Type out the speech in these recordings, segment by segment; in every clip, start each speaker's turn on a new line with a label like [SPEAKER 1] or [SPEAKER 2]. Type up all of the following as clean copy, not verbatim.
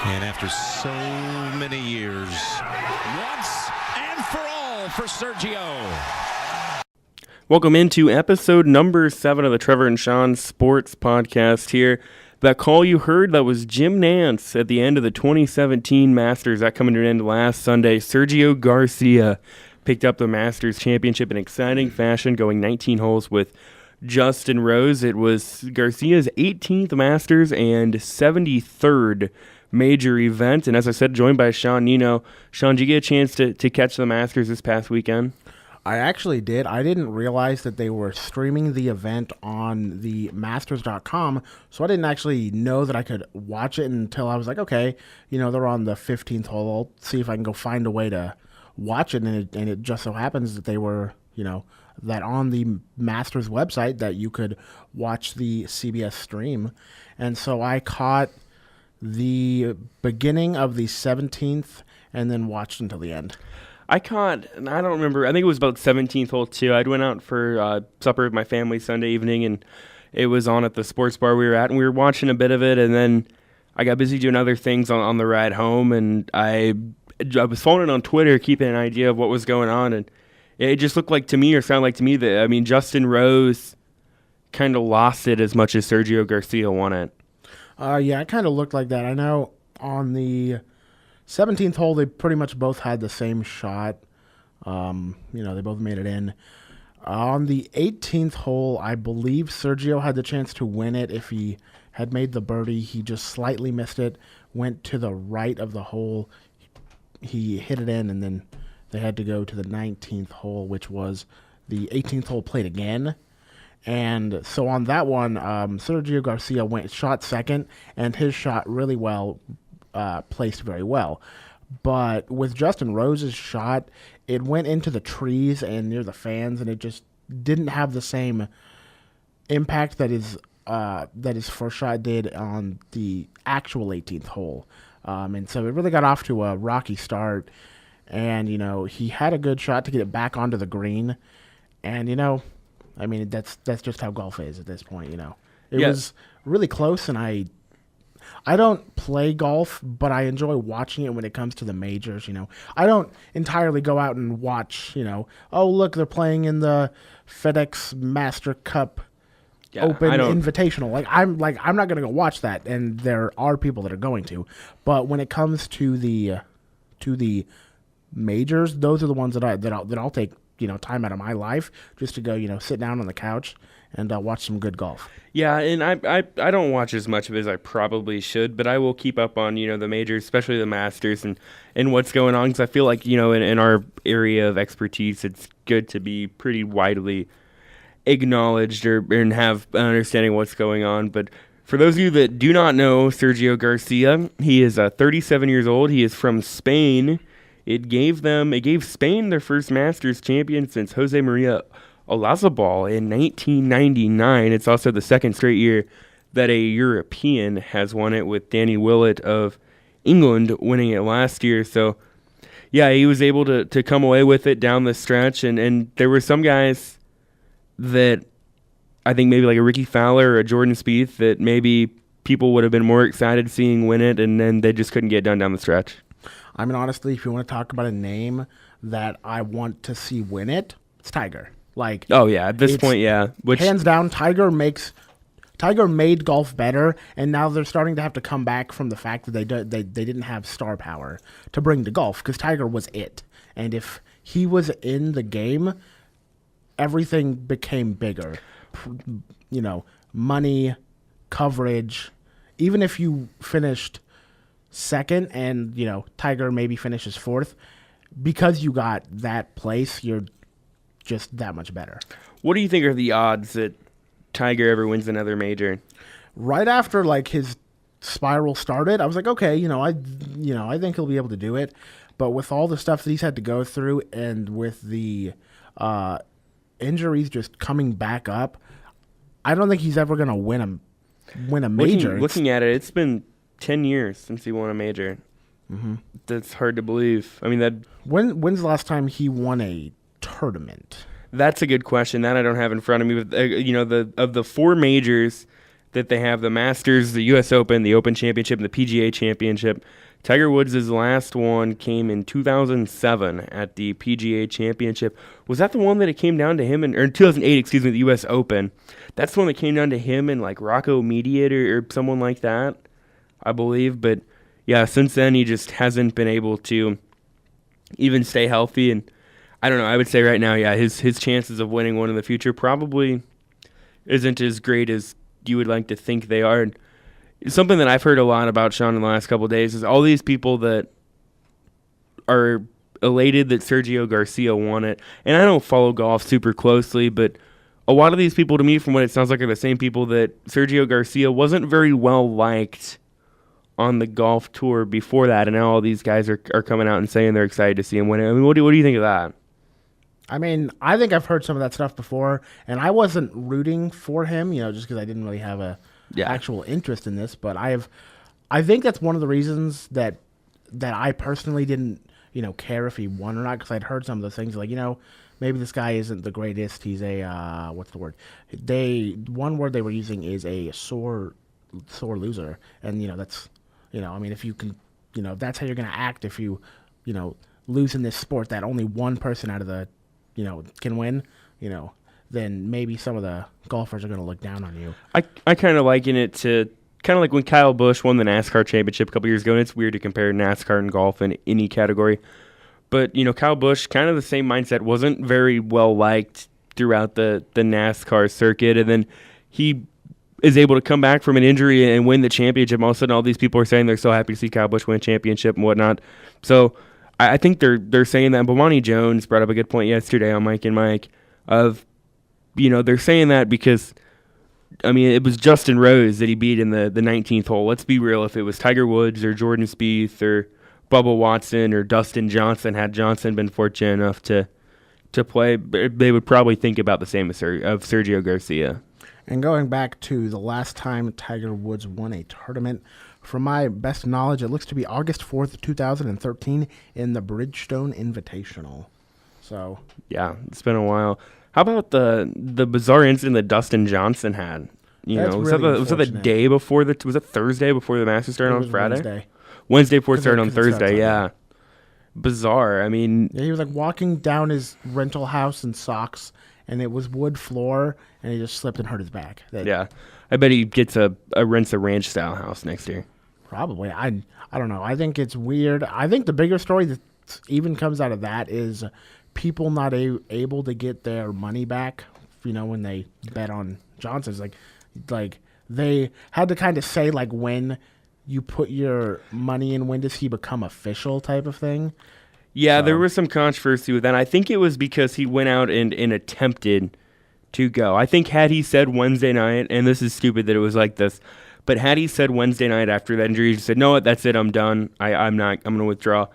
[SPEAKER 1] And after so many years, once and for all for Sergio.
[SPEAKER 2] Welcome into episode number 7 of the Trevor and Sean Sports Podcast here. That call you heard, that was Jim Nance at the end of the 2017 Masters. That coming to an end last Sunday. Sergio Garcia picked up the Masters Championship in exciting fashion, going 19 holes with Justin Rose. It was Garcia's 18th Masters and 73rd major event. And as I said, joined by Sean Nino. Sean, did you get a chance to catch the Masters this past weekend?
[SPEAKER 3] I actually did. I didn't realize that they were streaming the event on the Masters.com, so I didn't actually know that I could watch it until I was like, okay, they're on the 15th hole. I'll see if I can go find a way to watch it, and it just so happens that they were, that on the Masters website that you could watch the CBS stream. And so I caught the beginning of the 17th and then watched until the end.
[SPEAKER 2] I don't remember, I think it was about 17th hole too. I went out for supper with my family Sunday evening, and it was on at the sports bar we were at, and we were watching a bit of it, and then I got busy doing other things on the ride home, and I was following on Twitter, keeping an idea of what was going on, and it just looked like to me, or sounded like to me, that, Justin Rose kind of lost it as much as Sergio Garcia won it.
[SPEAKER 3] Yeah, it kind of looked like that. I know on the 17th hole, they pretty much both had the same shot. They both made it in. On the 18th hole, I believe Sergio had the chance to win it if he had made the birdie. He just slightly missed it, went to the right of the hole. He hit it in, and then they had to go to the 19th hole, which was the 18th hole played again. And so on that one, Sergio Garcia shot second, and his shot really well, placed very well. But with Justin Rose's shot, it went into the trees and near the fans, and it just didn't have the same impact that his first shot did on the actual 18th hole. And so it really got off to a rocky start. And, he had a good shot to get it back onto the green. And, that's just how golf is at this point, It was really close, and I don't play golf, but I enjoy watching it when it comes to the majors, I don't entirely go out and watch, oh, look, they're playing in the FedEx Master Cup Open Invitational. I'm not going to go watch that, and there are people that are going to. But when it comes to the majors, those are the ones that I'll take time out of my life just to go sit down on the couch and watch some good golf.
[SPEAKER 2] Yeah, and I don't watch as much of it as I probably should, but I will keep up on the majors, especially the Masters, and what's going on, because I feel like in our area of expertise, it's good to be pretty widely acknowledged and have an understanding of what's going on. But for those of you that do not know Sergio Garcia, he is 37 years old. He is from Spain. It gave Spain their first Masters champion since Jose Maria Olazabal in 1999. It's also the second straight year that a European has won it, with Danny Willett of England winning it last year. So, yeah, he was able to come away with it down the stretch. And there were some guys that I think maybe like a Ricky Fowler or a Jordan Spieth that maybe people would have been more excited seeing win it, and then they just couldn't get done down the stretch.
[SPEAKER 3] Honestly, if you want to talk about a name that I want to see win it, it's Tiger.
[SPEAKER 2] Oh yeah, at this point, yeah.
[SPEAKER 3] Hands down, Tiger made golf better, and now they're starting to have to come back from the fact that they didn't have star power to bring to golf, because Tiger was it. And if he was in the game, everything became bigger. Money, coverage. Even if you finished second and Tiger maybe finishes fourth, because you got that place, you're just that much better.
[SPEAKER 2] What do you think are the odds that Tiger ever wins another major?
[SPEAKER 3] Right after his spiral started, I was like, okay, I think he'll be able to do it. But with all the stuff that he's had to go through, and with the injuries just coming back up, I don't think he's ever going to win a major.
[SPEAKER 2] Looking at it, it's been 10 years since he won a major.
[SPEAKER 3] Mm-hmm.
[SPEAKER 2] That's hard to believe.
[SPEAKER 3] When's the last time he won a tournament?
[SPEAKER 2] That's a good question. That I don't have in front of me. But of the four majors that they have the Masters, the U.S. Open, the Open Championship, and the PGA Championship. Tiger Woods' last one came in 2007 at the PGA Championship. Was that the one that it came down to him or 2008, excuse me, the U.S. Open? That's the one that came down to him and like Rocco Mediate or someone like that, I believe. But yeah, since then he just hasn't been able to even stay healthy. And I don't know, I would say right now, yeah, his chances of winning one in the future probably isn't as great as you would like to think they are. And something that I've heard a lot about Sean in the last couple of days is all these people that are elated that Sergio Garcia won it. And I don't follow golf super closely, but a lot of these people to me, from what it sounds like, are the same people that Sergio Garcia wasn't very well liked on the golf tour before that. And now all these guys are coming out and saying they're excited to see him win it. I mean, what do you think of that?
[SPEAKER 3] I mean, I think I've heard some of that stuff before, and I wasn't rooting for him, just because I didn't really have a actual interest in this. But I think that's one of the reasons that I personally didn't, care if he won or not, because I'd heard some of the things like, maybe this guy isn't the greatest. He's a what's the word? One word they were using is a sore loser, and that's I mean, if you can, that's how you're gonna act if you lose in this sport that only one person out of the can win, then maybe some of the golfers are going to look down on you.
[SPEAKER 2] I kind of liken it to kind of like when Kyle Busch won the NASCAR championship a couple years ago, and it's weird to compare NASCAR and golf in any category. But, Kyle Busch, kind of the same mindset, wasn't very well liked throughout the NASCAR circuit, and then he is able to come back from an injury and win the championship. All of a sudden, all these people are saying they're so happy to see Kyle Busch win a championship and whatnot. So I think they're saying that. But Bonnie Jones brought up a good point yesterday on Mike and Mike of, they're saying that because, I mean, it was Justin Rose that he beat in the 19th hole. Let's be real. If it was Tiger Woods or Jordan Spieth or Bubba Watson or Dustin Johnson, had Johnson been fortunate enough to play, they would probably think about the same of Sergio Garcia.
[SPEAKER 3] And going back to the last time Tiger Woods won a tournament, from my best knowledge, it looks to be August 4th, 2013 in the Bridgestone Invitational. So
[SPEAKER 2] yeah, it's been a while. How about the bizarre incident that Dustin Johnson had? Was that the day before was it Thursday before the Masters started on Friday? Wednesday before it started on Thursday, yeah. Bizarre. I mean,
[SPEAKER 3] he was like walking down his rental house in socks, and it was wood floor, and he just slipped and hurt his back.
[SPEAKER 2] Yeah. I bet he gets a rents a ranch style house next year.
[SPEAKER 3] Probably. I don't know. I think it's weird. I think the bigger story that even comes out of that is people not able to get their money back, when they bet on Johnson's. Like they had to kind of say, like, when you put your money in, when does he become official type of thing.
[SPEAKER 2] Yeah, there was some controversy with that. I think it was because he went out and attempted to go. I think had he said Wednesday night, and this is stupid that it was like this, but had he said Wednesday night after that injury, he said, no, that's it, I'm done. I'm going to withdraw.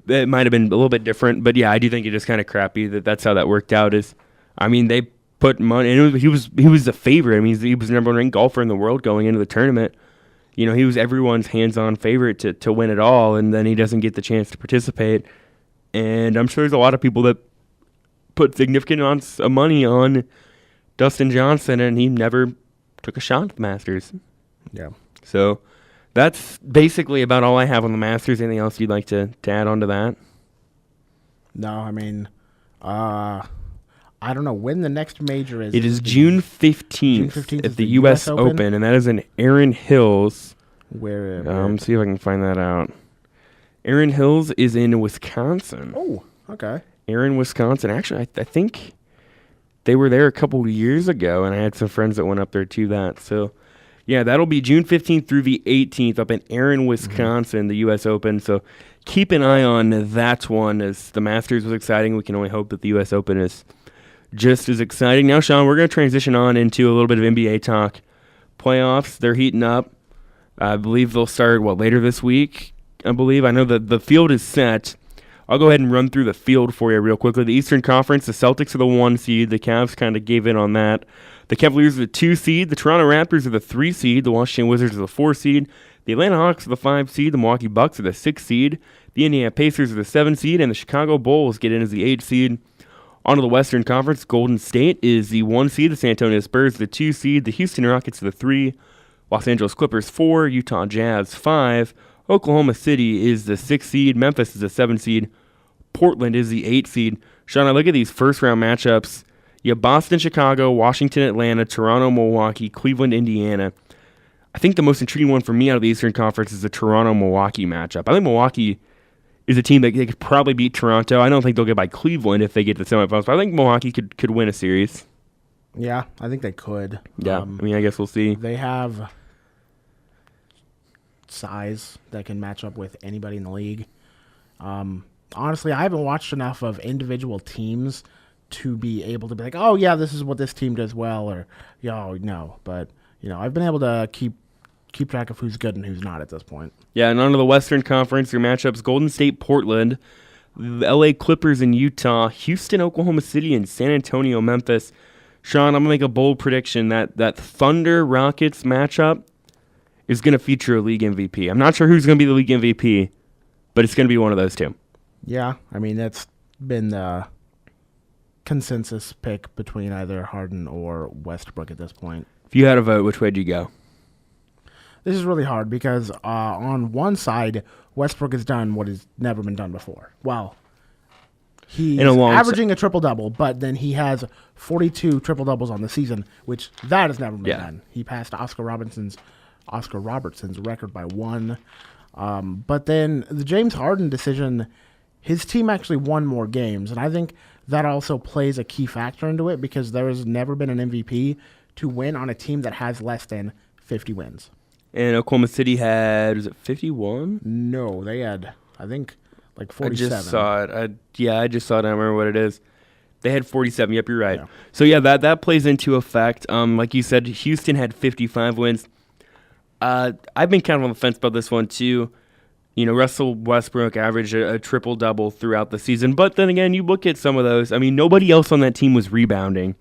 [SPEAKER 2] It might have been a little bit different, but yeah, I do think it is kind of crappy that's how that worked out. They put money, and he was the favorite. I mean, he was the number one ranked golfer in the world going into the tournament. He was everyone's hands-on favorite to win it all, and then he doesn't get the chance to participate. And I'm sure there's a lot of people that put significant amounts of money on Dustin Johnson, and he never took a shot at the Masters.
[SPEAKER 3] Yeah.
[SPEAKER 2] So that's basically about all I have on the Masters. Anything else you'd like to add on to that?
[SPEAKER 3] No, I mean, I don't know when the next major is.
[SPEAKER 2] It is June 15th at the U.S. Open, and that is in Erin Hills.
[SPEAKER 3] Where?
[SPEAKER 2] See if I can find that out. Erin Hills is in Wisconsin.
[SPEAKER 3] Oh, okay.
[SPEAKER 2] Erin, Wisconsin. Actually, I think they were there a couple of years ago, and I had some friends that went up there to that. So, yeah, that'll be June 15th through the 18th up in Erin, Wisconsin, the U.S. Open. So keep an eye on that one. As the Masters was exciting, we can only hope that the U.S. Open is just as exciting. Now, Sean, we're going to transition on into a little bit of NBA talk. Playoffs, they're heating up. I believe they'll start, later this week? I know that the field is set. I'll go ahead and run through the field for you real quickly. The Eastern Conference, the Celtics are the 1 seed. The Cavs kind of gave in on that. The Cavaliers are the 2 seed. The Toronto Raptors are the 3 seed. The Washington Wizards are the 4 seed. The Atlanta Hawks are the 5 seed. The Milwaukee Bucks are the 6 seed. The Indiana Pacers are the 7 seed. And the Chicago Bulls get in as the 8 seed. On to the Western Conference, Golden State is the 1 seed, the San Antonio Spurs the 2 seed, the Houston Rockets the 3, Los Angeles Clippers 4, Utah Jazz 5, Oklahoma City is the 6 seed, Memphis is the 7 seed, Portland is the 8 seed. Sean, I look at these first-round matchups. You have Boston, Chicago, Washington, Atlanta, Toronto, Milwaukee, Cleveland, Indiana. I think the most intriguing one for me out of the Eastern Conference is the Toronto-Milwaukee matchup. I think Milwaukee is a team that they could probably beat Toronto. I don't think they'll get by Cleveland if they get to the semifinals, but I think Milwaukee could win a series.
[SPEAKER 3] Yeah, I think they could.
[SPEAKER 2] Yeah, I guess we'll see.
[SPEAKER 3] They have size that can match up with anybody in the league. Honestly, I haven't watched enough of individual teams to be able to be like, oh, yeah, this is what this team does well, or, no. But, I've been able to keep track of who's good and who's not at this point.
[SPEAKER 2] Yeah, and on to the Western Conference, your matchups, Golden State, Portland, the LA Clippers in Utah, Houston, Oklahoma City, and San Antonio, Memphis. Sean, I'm going to make a bold prediction that Thunder Rockets matchup is going to feature a league MVP. I'm not sure who's going to be the league MVP, but it's going to be one of those two.
[SPEAKER 3] Yeah, that's been the consensus pick between either Harden or Westbrook at this point.
[SPEAKER 2] If you had a vote, which way would you go?
[SPEAKER 3] This is really hard because on one side, Westbrook has done what has never been done before. Well, he's averaging a triple-double, but then he has 42 triple-doubles on the season, which that has never been done. He passed Oscar Robertson's record by 1. But then the James Harden decision, his team actually won more games, and I think that also plays a key factor into it because there has never been an MVP to win on a team that has less than 50 wins.
[SPEAKER 2] And Oklahoma City had, was it 51?
[SPEAKER 3] No, they had, I think, like 47.
[SPEAKER 2] I just saw it. I just saw it. I don't remember what it is. They had 47. Yep, you're right.
[SPEAKER 3] Yeah.
[SPEAKER 2] So, yeah, that plays into effect. Like you said, Houston had 55 wins. I've been kind of on the fence about this one, too. Russell Westbrook averaged a triple-double throughout the season. But then again, you look at some of those. Nobody else on that team was rebounding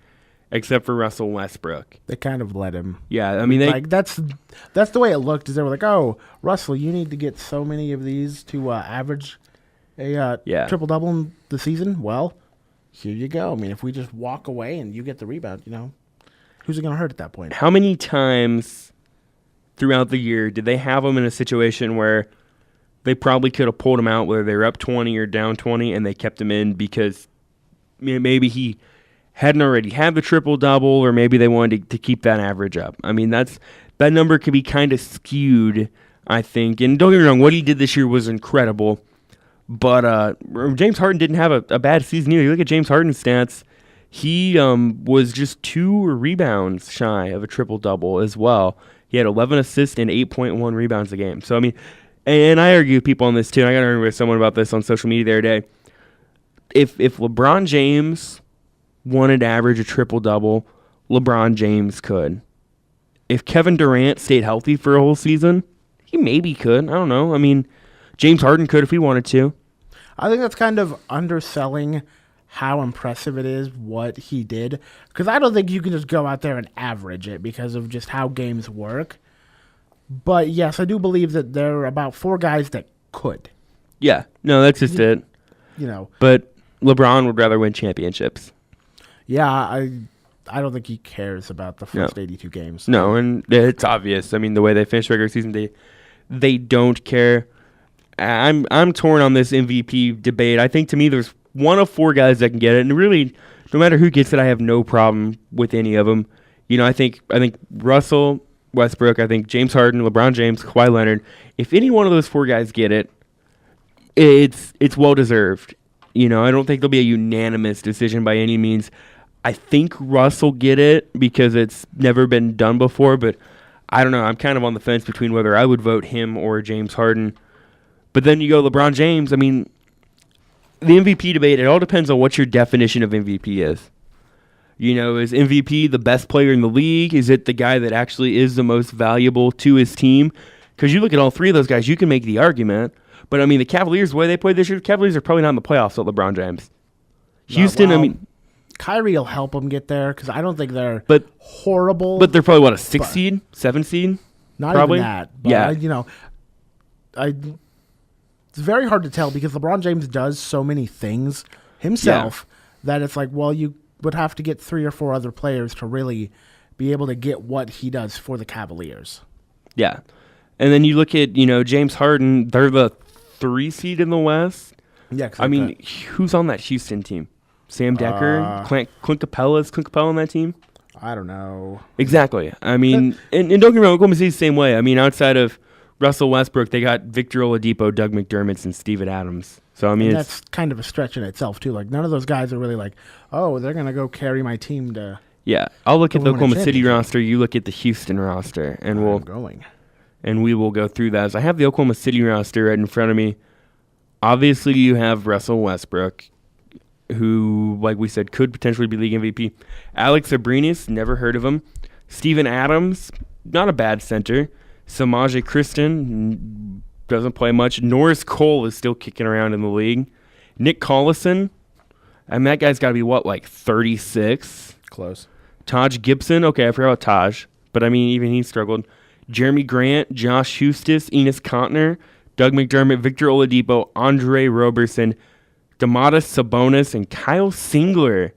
[SPEAKER 2] except for Russell Westbrook.
[SPEAKER 3] They kind of let him.
[SPEAKER 2] Yeah,
[SPEAKER 3] that's the way it looked. Is they were like, oh, Russell, you need to get so many of these to average a triple-double in the season. Well, here you go. If we just walk away and you get the rebound, who's it going to hurt at that point?
[SPEAKER 2] How many times throughout the year did they have him in a situation where they probably could have pulled him out, whether they were up 20 or down 20, and they kept him in because maybe he hadn't already had the triple-double, or maybe they wanted to keep that average up. That number could be kind of skewed, I think. And don't get me wrong, what he did this year was incredible. But James Harden didn't have a bad season either. You look at James Harden's stats, he was just 2 rebounds shy of a triple-double as well. He had 11 assists and 8.1 rebounds a game. So, and I argue with people on this too, and I got to argue with someone about this on social media the other day. If LeBron James wanted to average a triple-double, LeBron James could. If Kevin Durant stayed healthy for a whole season, he maybe could. I don't know. James Harden could if he wanted to.
[SPEAKER 3] I think that's kind of underselling how impressive it is what he did, because I don't think you can just go out there and average it because of just how games work. But yes, I do believe that there are about 4 guys that could.
[SPEAKER 2] Yeah. No, that's just it. But LeBron would rather win championships.
[SPEAKER 3] Yeah, I don't think he cares about the first 82 games.
[SPEAKER 2] No, and it's obvious. The way they finished regular season, they don't care. I'm torn on this MVP debate. I think to me there's one of 4 guys that can get it, and really, no matter who gets it, I have no problem with any of them. I think Russell Westbrook, I think James Harden, LeBron James, Kawhi Leonard. If any one of those 4 guys get it, it's well deserved. I don't think there'll be a unanimous decision by any means. I think Russ will get it because it's never been done before, but I don't know. I'm kind of on the fence between whether I would vote him or James Harden. But then you go LeBron James. The MVP debate, it all depends on what your definition of MVP is. Is MVP the best player in the league? Is it the guy that actually is the most valuable to his team? Because you look at all 3 of those guys, you can make the argument. But, the Cavaliers, the way they played this year, the Cavaliers are probably not in the playoffs with LeBron James. Houston,
[SPEAKER 3] Kyrie will help them get there because I don't think they're horrible.
[SPEAKER 2] But they're probably, a 6 seed? 7 seed?
[SPEAKER 3] Not
[SPEAKER 2] probably?
[SPEAKER 3] Even that. But
[SPEAKER 2] yeah.
[SPEAKER 3] It's very hard to tell because LeBron James does so many things himself that it's like, well, you would have to get 3 or 4 other players to really be able to get what he does for the Cavaliers.
[SPEAKER 2] Yeah. And then you look at, James Harden, they're the 3 seed in the West.
[SPEAKER 3] Yeah,
[SPEAKER 2] I mean, who's on that Houston team? Sam Decker? Clint Capella? Is Clint Capella on that team?
[SPEAKER 3] I don't know.
[SPEAKER 2] Exactly. I mean, and don't get me wrong, Oklahoma City's the same way. I mean, outside of Russell Westbrook, they got Victor Oladipo, Doug McDermott, and Steven Adams. So, I mean,
[SPEAKER 3] that's kind of a stretch in itself, too. Like, none of those guys are really like, oh, they're going to go carry my team to...
[SPEAKER 2] Yeah, I'll look at the Oklahoma City roster, you look at the Houston roster, and we will go through that. As I have the Oklahoma City roster right in front of me. Obviously, you have Russell Westbrook, who, like we said, could potentially be league MVP. Alex Abrinas, never heard of him. Steven Adams, not a bad center. Samaje Christon, doesn't play much. Norris Cole is still kicking around in the league. Nick Collison, and that guy's got to be, 36?
[SPEAKER 3] Close.
[SPEAKER 2] Taj Gibson, okay, I forgot about Taj, but I mean, even he struggled. Jeremy Grant, Josh Hustis, Enes Kanter, Doug McDermott, Victor Oladipo, Andre Roberson, Domantas Sabonis, and Kyle Singler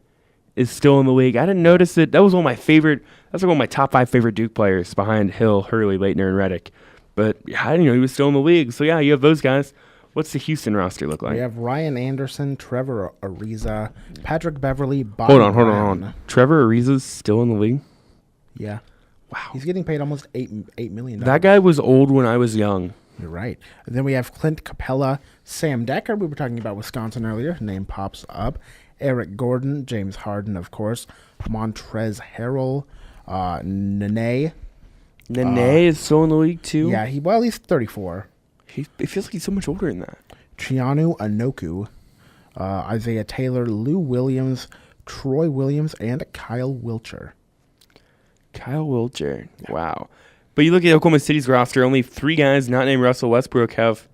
[SPEAKER 2] is still in the league. I didn't notice it. That was one of my favorite. That's like one of my top 5 favorite Duke players behind Hill, Hurley, Leitner, and Redick. But I didn't know he was still in the league. So yeah, you have those guys. What's the Houston roster look like?
[SPEAKER 3] We have Ryan Anderson, Trevor Ariza, Patrick Beverly, Bobby
[SPEAKER 2] Hold on.
[SPEAKER 3] Brown.
[SPEAKER 2] Trevor Ariza's still in the league?
[SPEAKER 3] Yeah.
[SPEAKER 2] Wow.
[SPEAKER 3] He's getting paid almost $8 million.
[SPEAKER 2] That guy was old when I was young.
[SPEAKER 3] You're right. And then we have Clint Capella, Sam Decker. We were talking about Wisconsin earlier. His name pops up. Eric Gordon, James Harden, of course. Montrezl Harrell, Nene.
[SPEAKER 2] Nene is still in the league too?
[SPEAKER 3] Yeah, he's 34.
[SPEAKER 2] It feels like he's so much older than that.
[SPEAKER 3] Chianu Anoku, Isaiah Taylor, Lou Williams, Troy Williams, and Kyle Wilcher.
[SPEAKER 2] Yeah. Wow. But you look at Oklahoma City's roster, only 3 guys not named Russell Westbrook have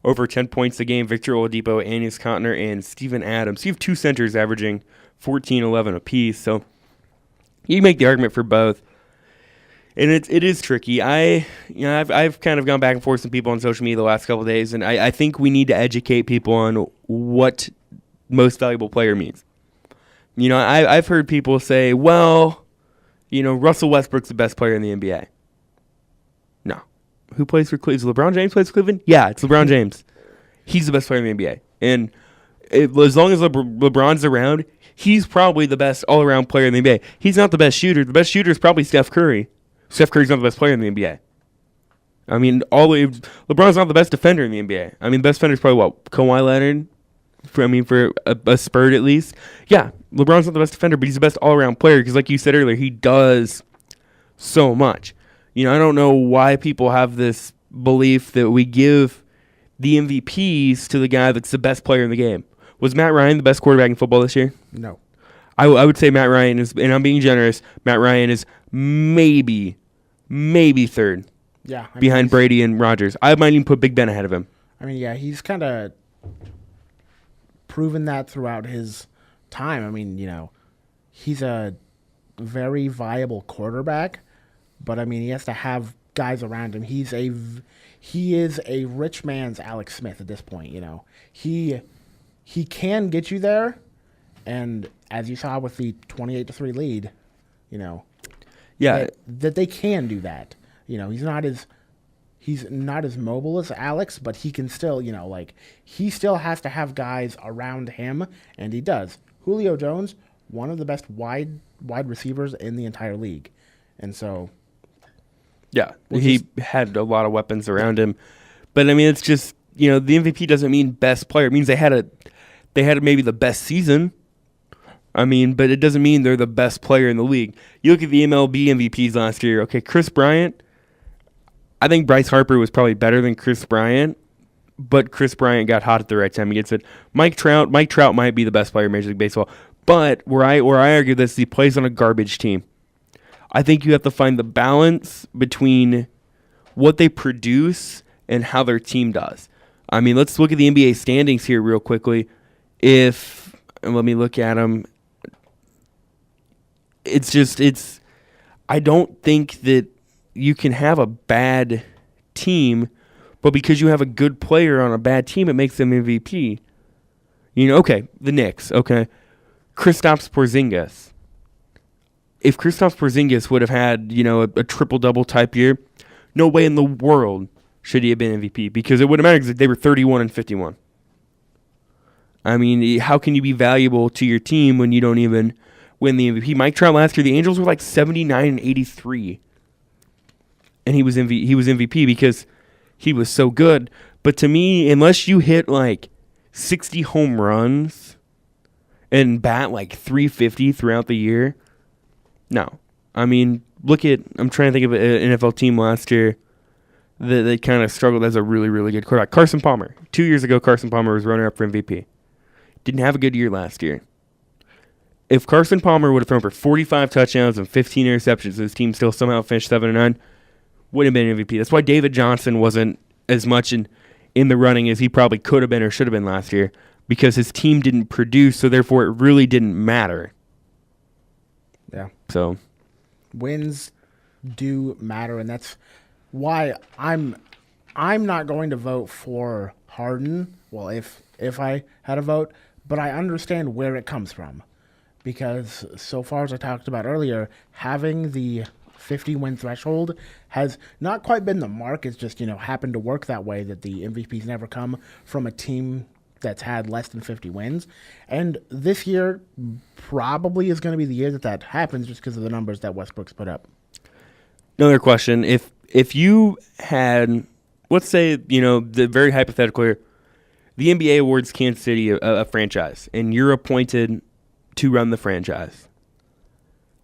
[SPEAKER 2] over 10 points a game. Victor Oladipo, Enes Kanter, and Steven Adams. You have 2 centers averaging 14, 11 apiece. So you can make the argument for both. And it is tricky. I've kind of gone back and forth with some people on social media the last couple of days, and I think we need to educate people on what most valuable player means. I've heard people say, Russell Westbrook's the best player in the NBA. No. Who plays for Cleveland? LeBron James plays for Cleveland? Yeah, it's LeBron James. He's the best player in the NBA. And as long as LeBron's around, he's probably the best all-around player in the NBA. He's not the best shooter. The best shooter is probably Steph Curry. Steph Curry's not the best player in the NBA. I mean, LeBron's not the best defender in the NBA. I mean, the best defender is probably Kawhi Leonard. For a spurt at least. Yeah, LeBron's not the best defender, but he's the best all-around player because, like you said earlier, he does so much. I don't know why people have this belief that we give the MVPs to the guy that's the best player in the game. Was Matt Ryan the best quarterback in football this year?
[SPEAKER 3] No.
[SPEAKER 2] I would say Matt Ryan is, and I'm being generous, Matt Ryan is maybe third.
[SPEAKER 3] Yeah.
[SPEAKER 2] Behind Brady and Rodgers. I might even put Big Ben ahead of him.
[SPEAKER 3] I mean, yeah, he's kind of proven that throughout his time. I mean, he's a very viable quarterback, but I mean, he has to have guys around him. He is a rich man's Alex Smith at this point. He can get you there, and as you saw with the 28-3 lead,
[SPEAKER 2] yeah,
[SPEAKER 3] that they can do that. He's not as mobile as Alex, but he can still, he still has to have guys around him, and he does. Julio Jones, one of the best wide receivers in the entire league, and so.
[SPEAKER 2] Yeah, he had a lot of weapons around him, but I mean, it's just the MVP doesn't mean best player. It means they had maybe the best season. I mean, but it doesn't mean they're the best player in the league. You look at the MLB MVPs last year. Okay, Chris Bryant. I think Bryce Harper was probably better than Chris Bryant, but Chris Bryant got hot at the right time. He gets it. Mike Trout might be the best player in Major League Baseball, but where I argue this, he plays on a garbage team. I think you have to find the balance between what they produce and how their team does. I mean, let's look at the NBA standings here real quickly. Let me look at them. I don't think that you can have a bad team, but because you have a good player on a bad team, it makes them MVP. Okay, the Knicks, okay. Kristaps Porzingis. If Kristaps Porzingis would have had, a triple-double type year, no way in the world should he have been MVP, because it wouldn't matter because they were 31 and 51. I mean, how can you be valuable to your team when you don't even win the MVP? Mike Trout last year, the Angels were like 79 and 83. And he was MVP because he was so good. But to me, unless you hit like 60 home runs and bat like 350 throughout the year, no. I mean, I'm trying to think of an NFL team last year that kind of struggled as a really, really good quarterback. Carson Palmer. 2 years ago, Carson Palmer was runner-up for MVP. Didn't have a good year last year. If Carson Palmer would have thrown for 45 touchdowns and 15 interceptions, his team still somehow finished 7-9, would have been MVP. That's why David Johnson wasn't as much in the running as he probably could have been or should have been last year, because his team didn't produce, so therefore it really didn't matter.
[SPEAKER 3] Yeah.
[SPEAKER 2] So
[SPEAKER 3] wins do matter, and that's why I'm not going to vote for Harden. Well, if I had a vote, but I understand where it comes from, because so far, as I talked about earlier, having the 50-win threshold has not quite been the mark. It's just, happened to work that way, that the MVPs never come from a team that's had less than 50 wins. And this year probably is going to be the year that happens, just because of the numbers that Westbrook's put up.
[SPEAKER 2] another question. If you had, let's say, the very hypothetical here, the NBA awards Kansas City a franchise, and you're appointed to run the franchise,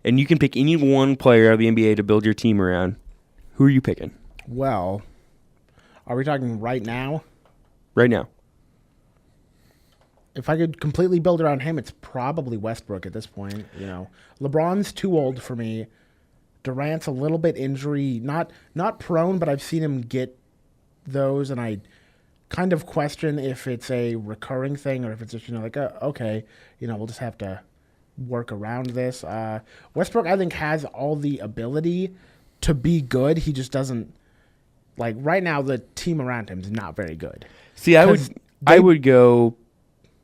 [SPEAKER 2] and you can pick any one player out of the NBA to build your team around, who are you picking?
[SPEAKER 3] Well, are we talking right now?
[SPEAKER 2] Right now.
[SPEAKER 3] If I could completely build around him, it's probably Westbrook at this point. LeBron's too old for me. Durant's a little bit injury, not prone, but I've seen him get those, and I kind of question if it's a recurring thing or if it's just okay, we'll just have to work around this. Westbrook, I think, has all the ability to be good. He just doesn't, right now the team around him is not very good.
[SPEAKER 2] See, I would go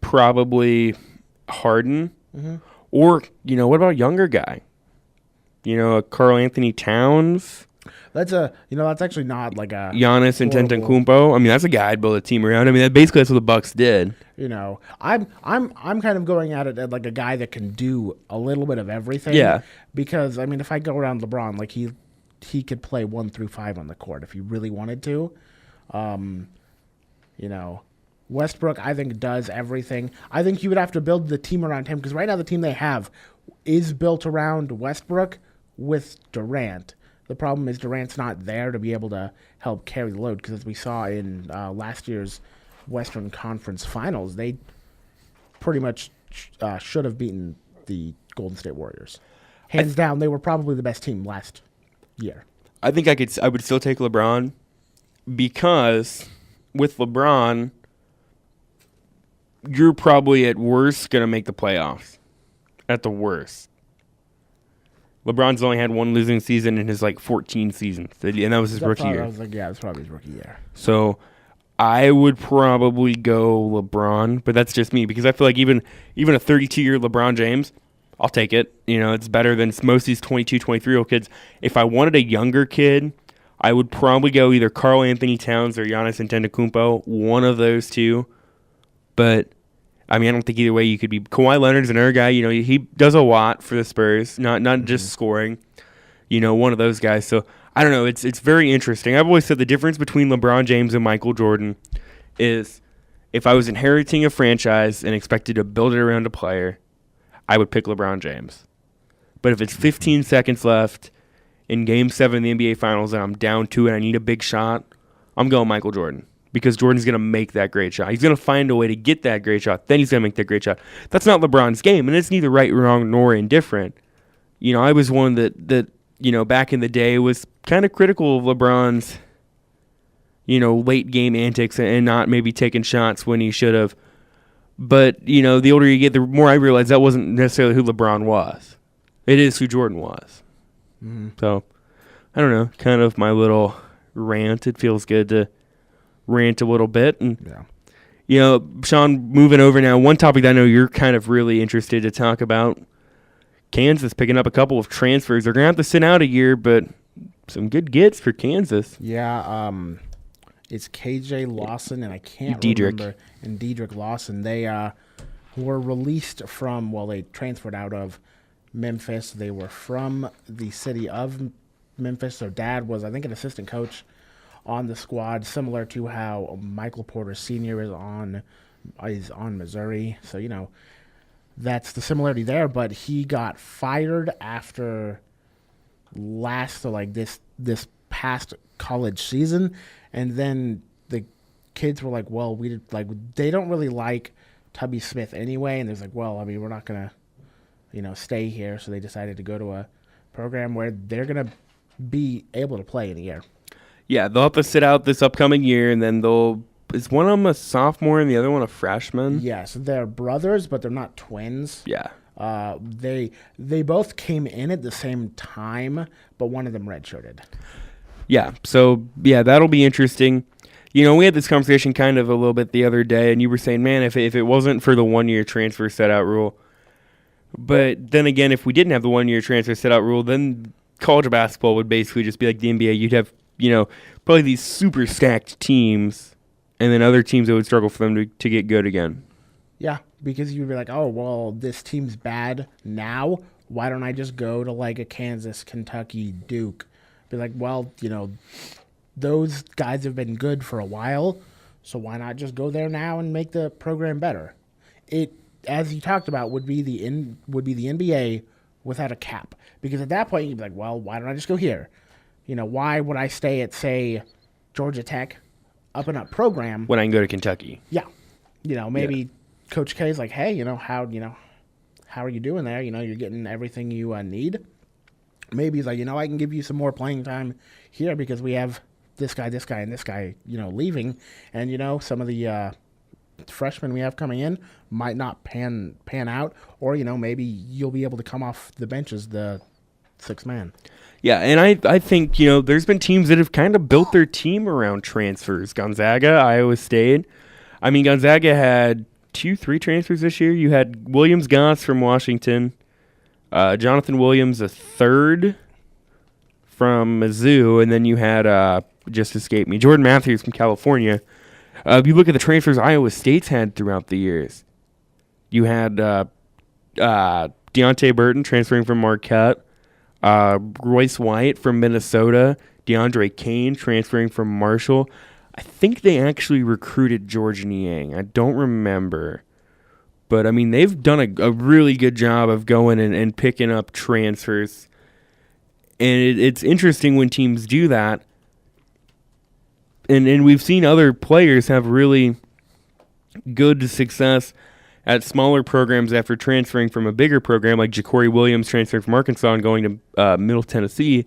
[SPEAKER 2] probably Harden, or what about a younger guy? A Karl Anthony Towns.
[SPEAKER 3] That's actually not like a
[SPEAKER 2] Giannis Antetokounmpo. I mean, that's a guy I'd build a team around. I mean, that's what the Bucks did.
[SPEAKER 3] I'm kind of going at it as like a guy that can do a little bit of everything.
[SPEAKER 2] Yeah.
[SPEAKER 3] Because if I go around LeBron, he could play 1 through 5 on the court if he really wanted to. Westbrook, I think, does everything. I think you would have to build the team around him, because right now the team they have is built around Westbrook with Durant. The problem is Durant's not there to be able to help carry the load, because as we saw in last year's Western Conference Finals, they pretty much should have beaten the Golden State Warriors. Hands down, they were probably the best team last year.
[SPEAKER 2] I think I would still take LeBron, because with LeBron, you're probably at worst going to make the playoffs. At the worst. LeBron's only had one losing season in his 14 seasons, and that was his rookie year.
[SPEAKER 3] That's probably his rookie year.
[SPEAKER 2] So I would probably go LeBron, but that's just me, because I feel like even a 32-year LeBron James, I'll take it. It's better than most of these 22, 23-year-old kids. If I wanted a younger kid, I would probably go either Karl Anthony Towns or Giannis Antetokounmpo, one of those two. But I don't think either way you could be. Kawhi Leonard's another guy. He does a lot for the Spurs, not just scoring. One of those guys. So I don't know. It's very interesting. I've always said the difference between LeBron James and Michael Jordan is, if I was inheriting a franchise and expected to build it around a player, I would pick LeBron James. But if it's 15 seconds left in Game 7 of the NBA Finals and I'm down 2 and I need a big shot, I'm going Michael Jordan. Because Jordan's going to make that great shot. He's going to find a way to get that great shot. Then he's going to make that great shot. That's not LeBron's game, and it's neither right, wrong, nor indifferent. I was one that back in the day was kind of critical of LeBron's, late game antics and not maybe taking shots when he should have. But, the older you get, the more I realize that wasn't necessarily who LeBron was. It is who Jordan was. Mm-hmm. So, I don't know, kind of my little rant. It feels good to rant a little bit, and Sean, moving over now, one topic that I know you're kind of really interested to talk about, Kansas picking up a couple of transfers. They're going to have to sit out a year, but some good gets for Kansas.
[SPEAKER 3] Yeah, it's KJ Lawson, and I can't
[SPEAKER 2] Diedrich.
[SPEAKER 3] remember. And Diedrich Lawson. They were released from, they transferred out of Memphis. They were from the city of Memphis. Their dad was, I think, an assistant coach on the squad, similar to how Michael Porter Sr. is on Missouri. So, that's the similarity there. But he got fired after this past college season, and then the kids were like, well, they don't really like Tubby Smith anyway, and there's like, well, I mean, we're not gonna stay here, so they decided to go to a program where they're gonna be able to play in a year.
[SPEAKER 2] Yeah, they'll have to sit out this upcoming year, and then is one of them a sophomore and the other one a freshman?
[SPEAKER 3] Yes, they're brothers, but they're not twins.
[SPEAKER 2] Yeah.
[SPEAKER 3] They both came in at the same time, but one of them redshirted.
[SPEAKER 2] Yeah, so, that'll be interesting. We had this conversation kind of a little bit the other day, and you were saying, man, if it wasn't for the one-year transfer set-out rule. But then again, if we didn't have the one-year transfer set-out rule, then college basketball would basically just be like the NBA. You'd have, probably these super stacked teams, and then other teams that would struggle for them to get good again.
[SPEAKER 3] Yeah, because you'd be like, oh, well, this team's bad now. Why don't I just go to like a Kansas, Kentucky, Duke? Be like, well, those guys have been good for a while, so why not just go there now and make the program better? It, as you talked about, would be the NBA without a cap, because at that point you'd be like, well, why don't I just go here? Why would I stay at, say, Georgia Tech, up and up program
[SPEAKER 2] when I can go to Kentucky?
[SPEAKER 3] Yeah, maybe Coach K is like, hey, how are you doing there? You're getting everything you need. Maybe he's like, I can give you some more playing time here because we have this guy, and this guy, leaving. And, some of the freshmen we have coming in might not pan out. Or, maybe you'll be able to come off the bench as the sixth man.
[SPEAKER 2] Yeah, and I think, there's been teams that have kind of built their team around transfers. Gonzaga, Iowa State. I mean, Gonzaga had 2-3 transfers this year. You had Williams Goss from Washington. Jonathan Williams, a third from Mizzou, and then you had, just escaped me, Jordan Matthews from California. You look at the transfers Iowa State's had throughout the years. You had Deontay Burton transferring from Marquette, Royce White from Minnesota, DeAndre Kane transferring from Marshall. I think they actually recruited George Niang. I don't remember. But, I mean, they've done a really good job of going and picking up transfers. And it's interesting when teams do that. And we've seen other players have really good success at smaller programs after transferring from a bigger program, like Ja'Cory Williams transferring from Arkansas and going to Middle Tennessee.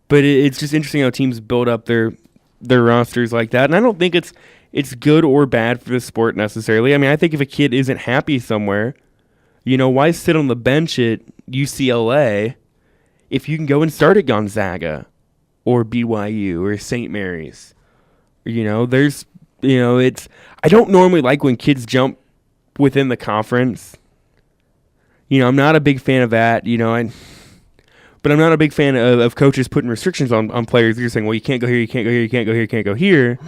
[SPEAKER 2] But it's just interesting how teams build up their rosters like that. And I don't think it's good or bad for the sport necessarily. I mean, I think if a kid isn't happy somewhere, why sit on the bench at UCLA if you can go and start at Gonzaga or BYU or St. Mary's? There's, I don't normally like when kids jump within the conference. I'm not a big fan of that, but I'm not a big fan of coaches putting restrictions on players. They're saying, well, you can't go here, you can't go here, you can't go here, you can't go here.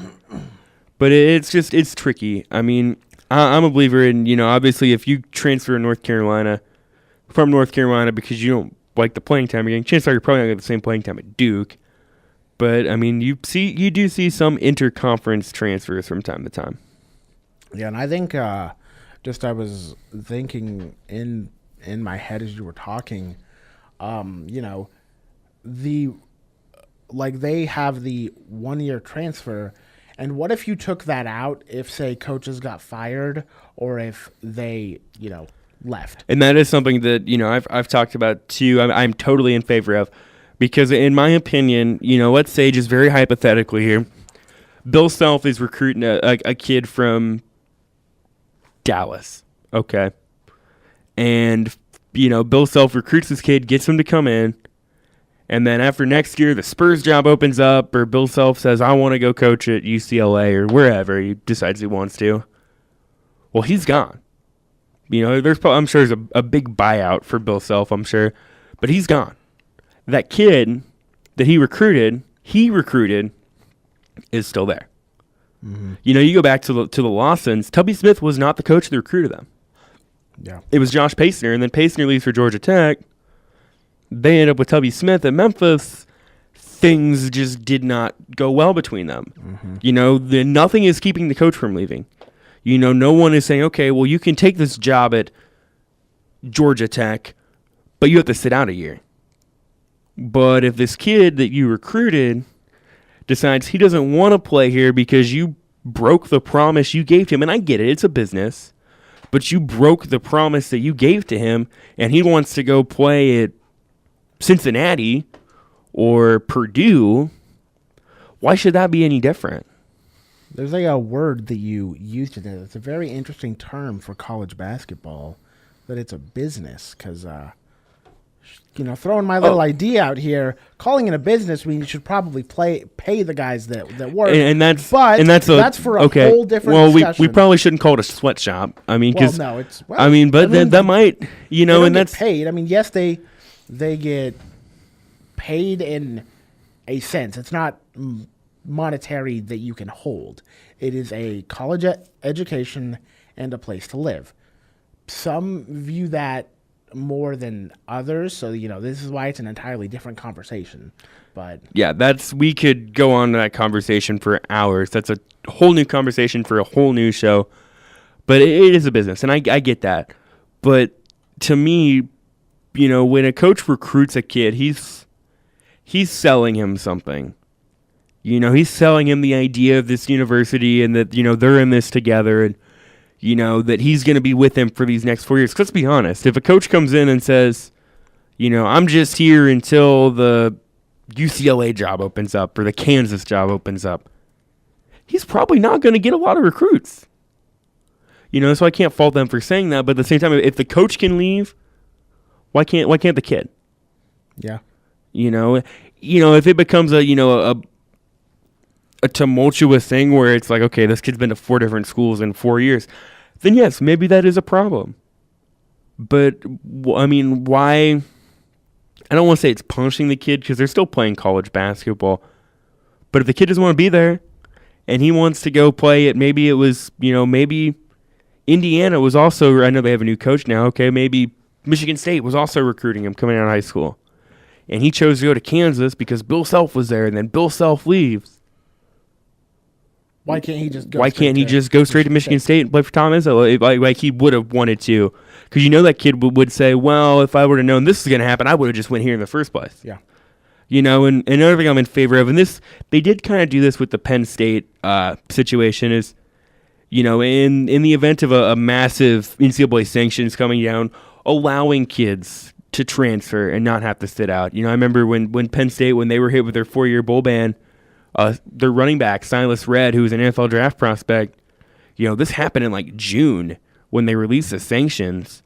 [SPEAKER 2] But it's tricky. I mean, I'm a believer in, obviously if you transfer from North Carolina because you don't like the playing time you're getting, chances are you're probably not going to get the same playing time at Duke. But, I mean, you do see some interconference transfers from time to time.
[SPEAKER 3] Yeah, and I think I was thinking in my head as you were talking, they have the 1-year transfer. And what if you took that out if, say, coaches got fired or if they, left?
[SPEAKER 2] And that is something that, I've talked about, too. I'm totally in favor of. Because in my opinion, let's say just very hypothetically here, Bill Self is recruiting a kid from Dallas, okay? And, Bill Self recruits this kid, gets him to come in, and then after next year, the Spurs job opens up, or Bill Self says, I want to go coach at UCLA or wherever he decides he wants to. Well, he's gone. You know, I'm sure there's a big buyout for Bill Self, I'm sure, but he's gone. That kid that he recruited is still there. Mm-hmm. You know, you go back to the Lawsons. Tubby Smith was not the coach that recruited them.
[SPEAKER 3] Yeah,
[SPEAKER 2] it was Josh Pastner, and then Pastner leaves for Georgia Tech. They end up with Tubby Smith at Memphis. Things just did not go well between them. Mm-hmm. You know, nothing is keeping the coach from leaving. You know, no one is saying, okay, well, you can take this job at Georgia Tech, but you have to sit out a year. But if this kid that you recruited decides he doesn't want to play here because you broke the promise you gave to him, and I get it, it's a business, but you broke the promise that you gave to him, and he wants to go play at Cincinnati or Purdue, why should that be any different?
[SPEAKER 3] There's like a word that you used today. It's a very interesting term for college basketball, that it's a business. Because, you know, throwing my little idea out here, calling it a business means you should probably pay the guys that work.
[SPEAKER 2] And that's
[SPEAKER 3] for a whole different discussion.
[SPEAKER 2] We probably shouldn't call it a sweatshop. I mean, because
[SPEAKER 3] that
[SPEAKER 2] might, you know, and that's
[SPEAKER 3] paid. I mean, yes, they get paid in a sense. It's not monetary that you can hold. It is a college education and a place to live. Some view that more than others, so you know, this is why it's an entirely different conversation. But
[SPEAKER 2] yeah, we could go on that conversation for hours. That's a whole new conversation for a whole new show. But it is a business, and I get that. But to me, you know, when a coach recruits a kid, he's selling him something. You know, he's selling him the idea of this university and that, you know, they're in this together and, you know, that he's going to be with him for these next 4 years. 'Cause let's be honest, if a coach comes in and says, you know, I'm just here until the UCLA job opens up or the Kansas job opens up, he's probably not going to get a lot of recruits. You know, so I can't fault them for saying that. But at the same time, if the coach can leave, why can't the kid?
[SPEAKER 3] Yeah.
[SPEAKER 2] You know, if it becomes a tumultuous thing where it's like, okay, this kid's been to 4 different schools in 4 years, then yes, maybe that is a problem. But, I mean, why? I don't want to say it's punishing the kid because they're still playing college basketball. But if the kid doesn't want to be there and he wants to go play at maybe Indiana was also, I know they have a new coach now, okay, maybe Michigan State was also recruiting him coming out of high school. And he chose to go to Kansas because Bill Self was there, and then Bill Self leaves.
[SPEAKER 3] Why can't he just
[SPEAKER 2] go straight to Michigan State and play for Tom Izzo like he would have wanted to? Because you know that kid would say, well, if I would have known this was going to happen, I would have just went here in the first place.
[SPEAKER 3] Yeah.
[SPEAKER 2] You know, and another thing I'm in favor of, and they did kind of do this with the Penn State situation is, you know, in the event of a massive NCAA sanctions coming down, allowing kids to transfer and not have to sit out. You know, I remember when Penn State, when they were hit with their 4-year bowl ban, their running back, Silas Redd, who was an NFL draft prospect, you know, this happened in like June when they released the sanctions.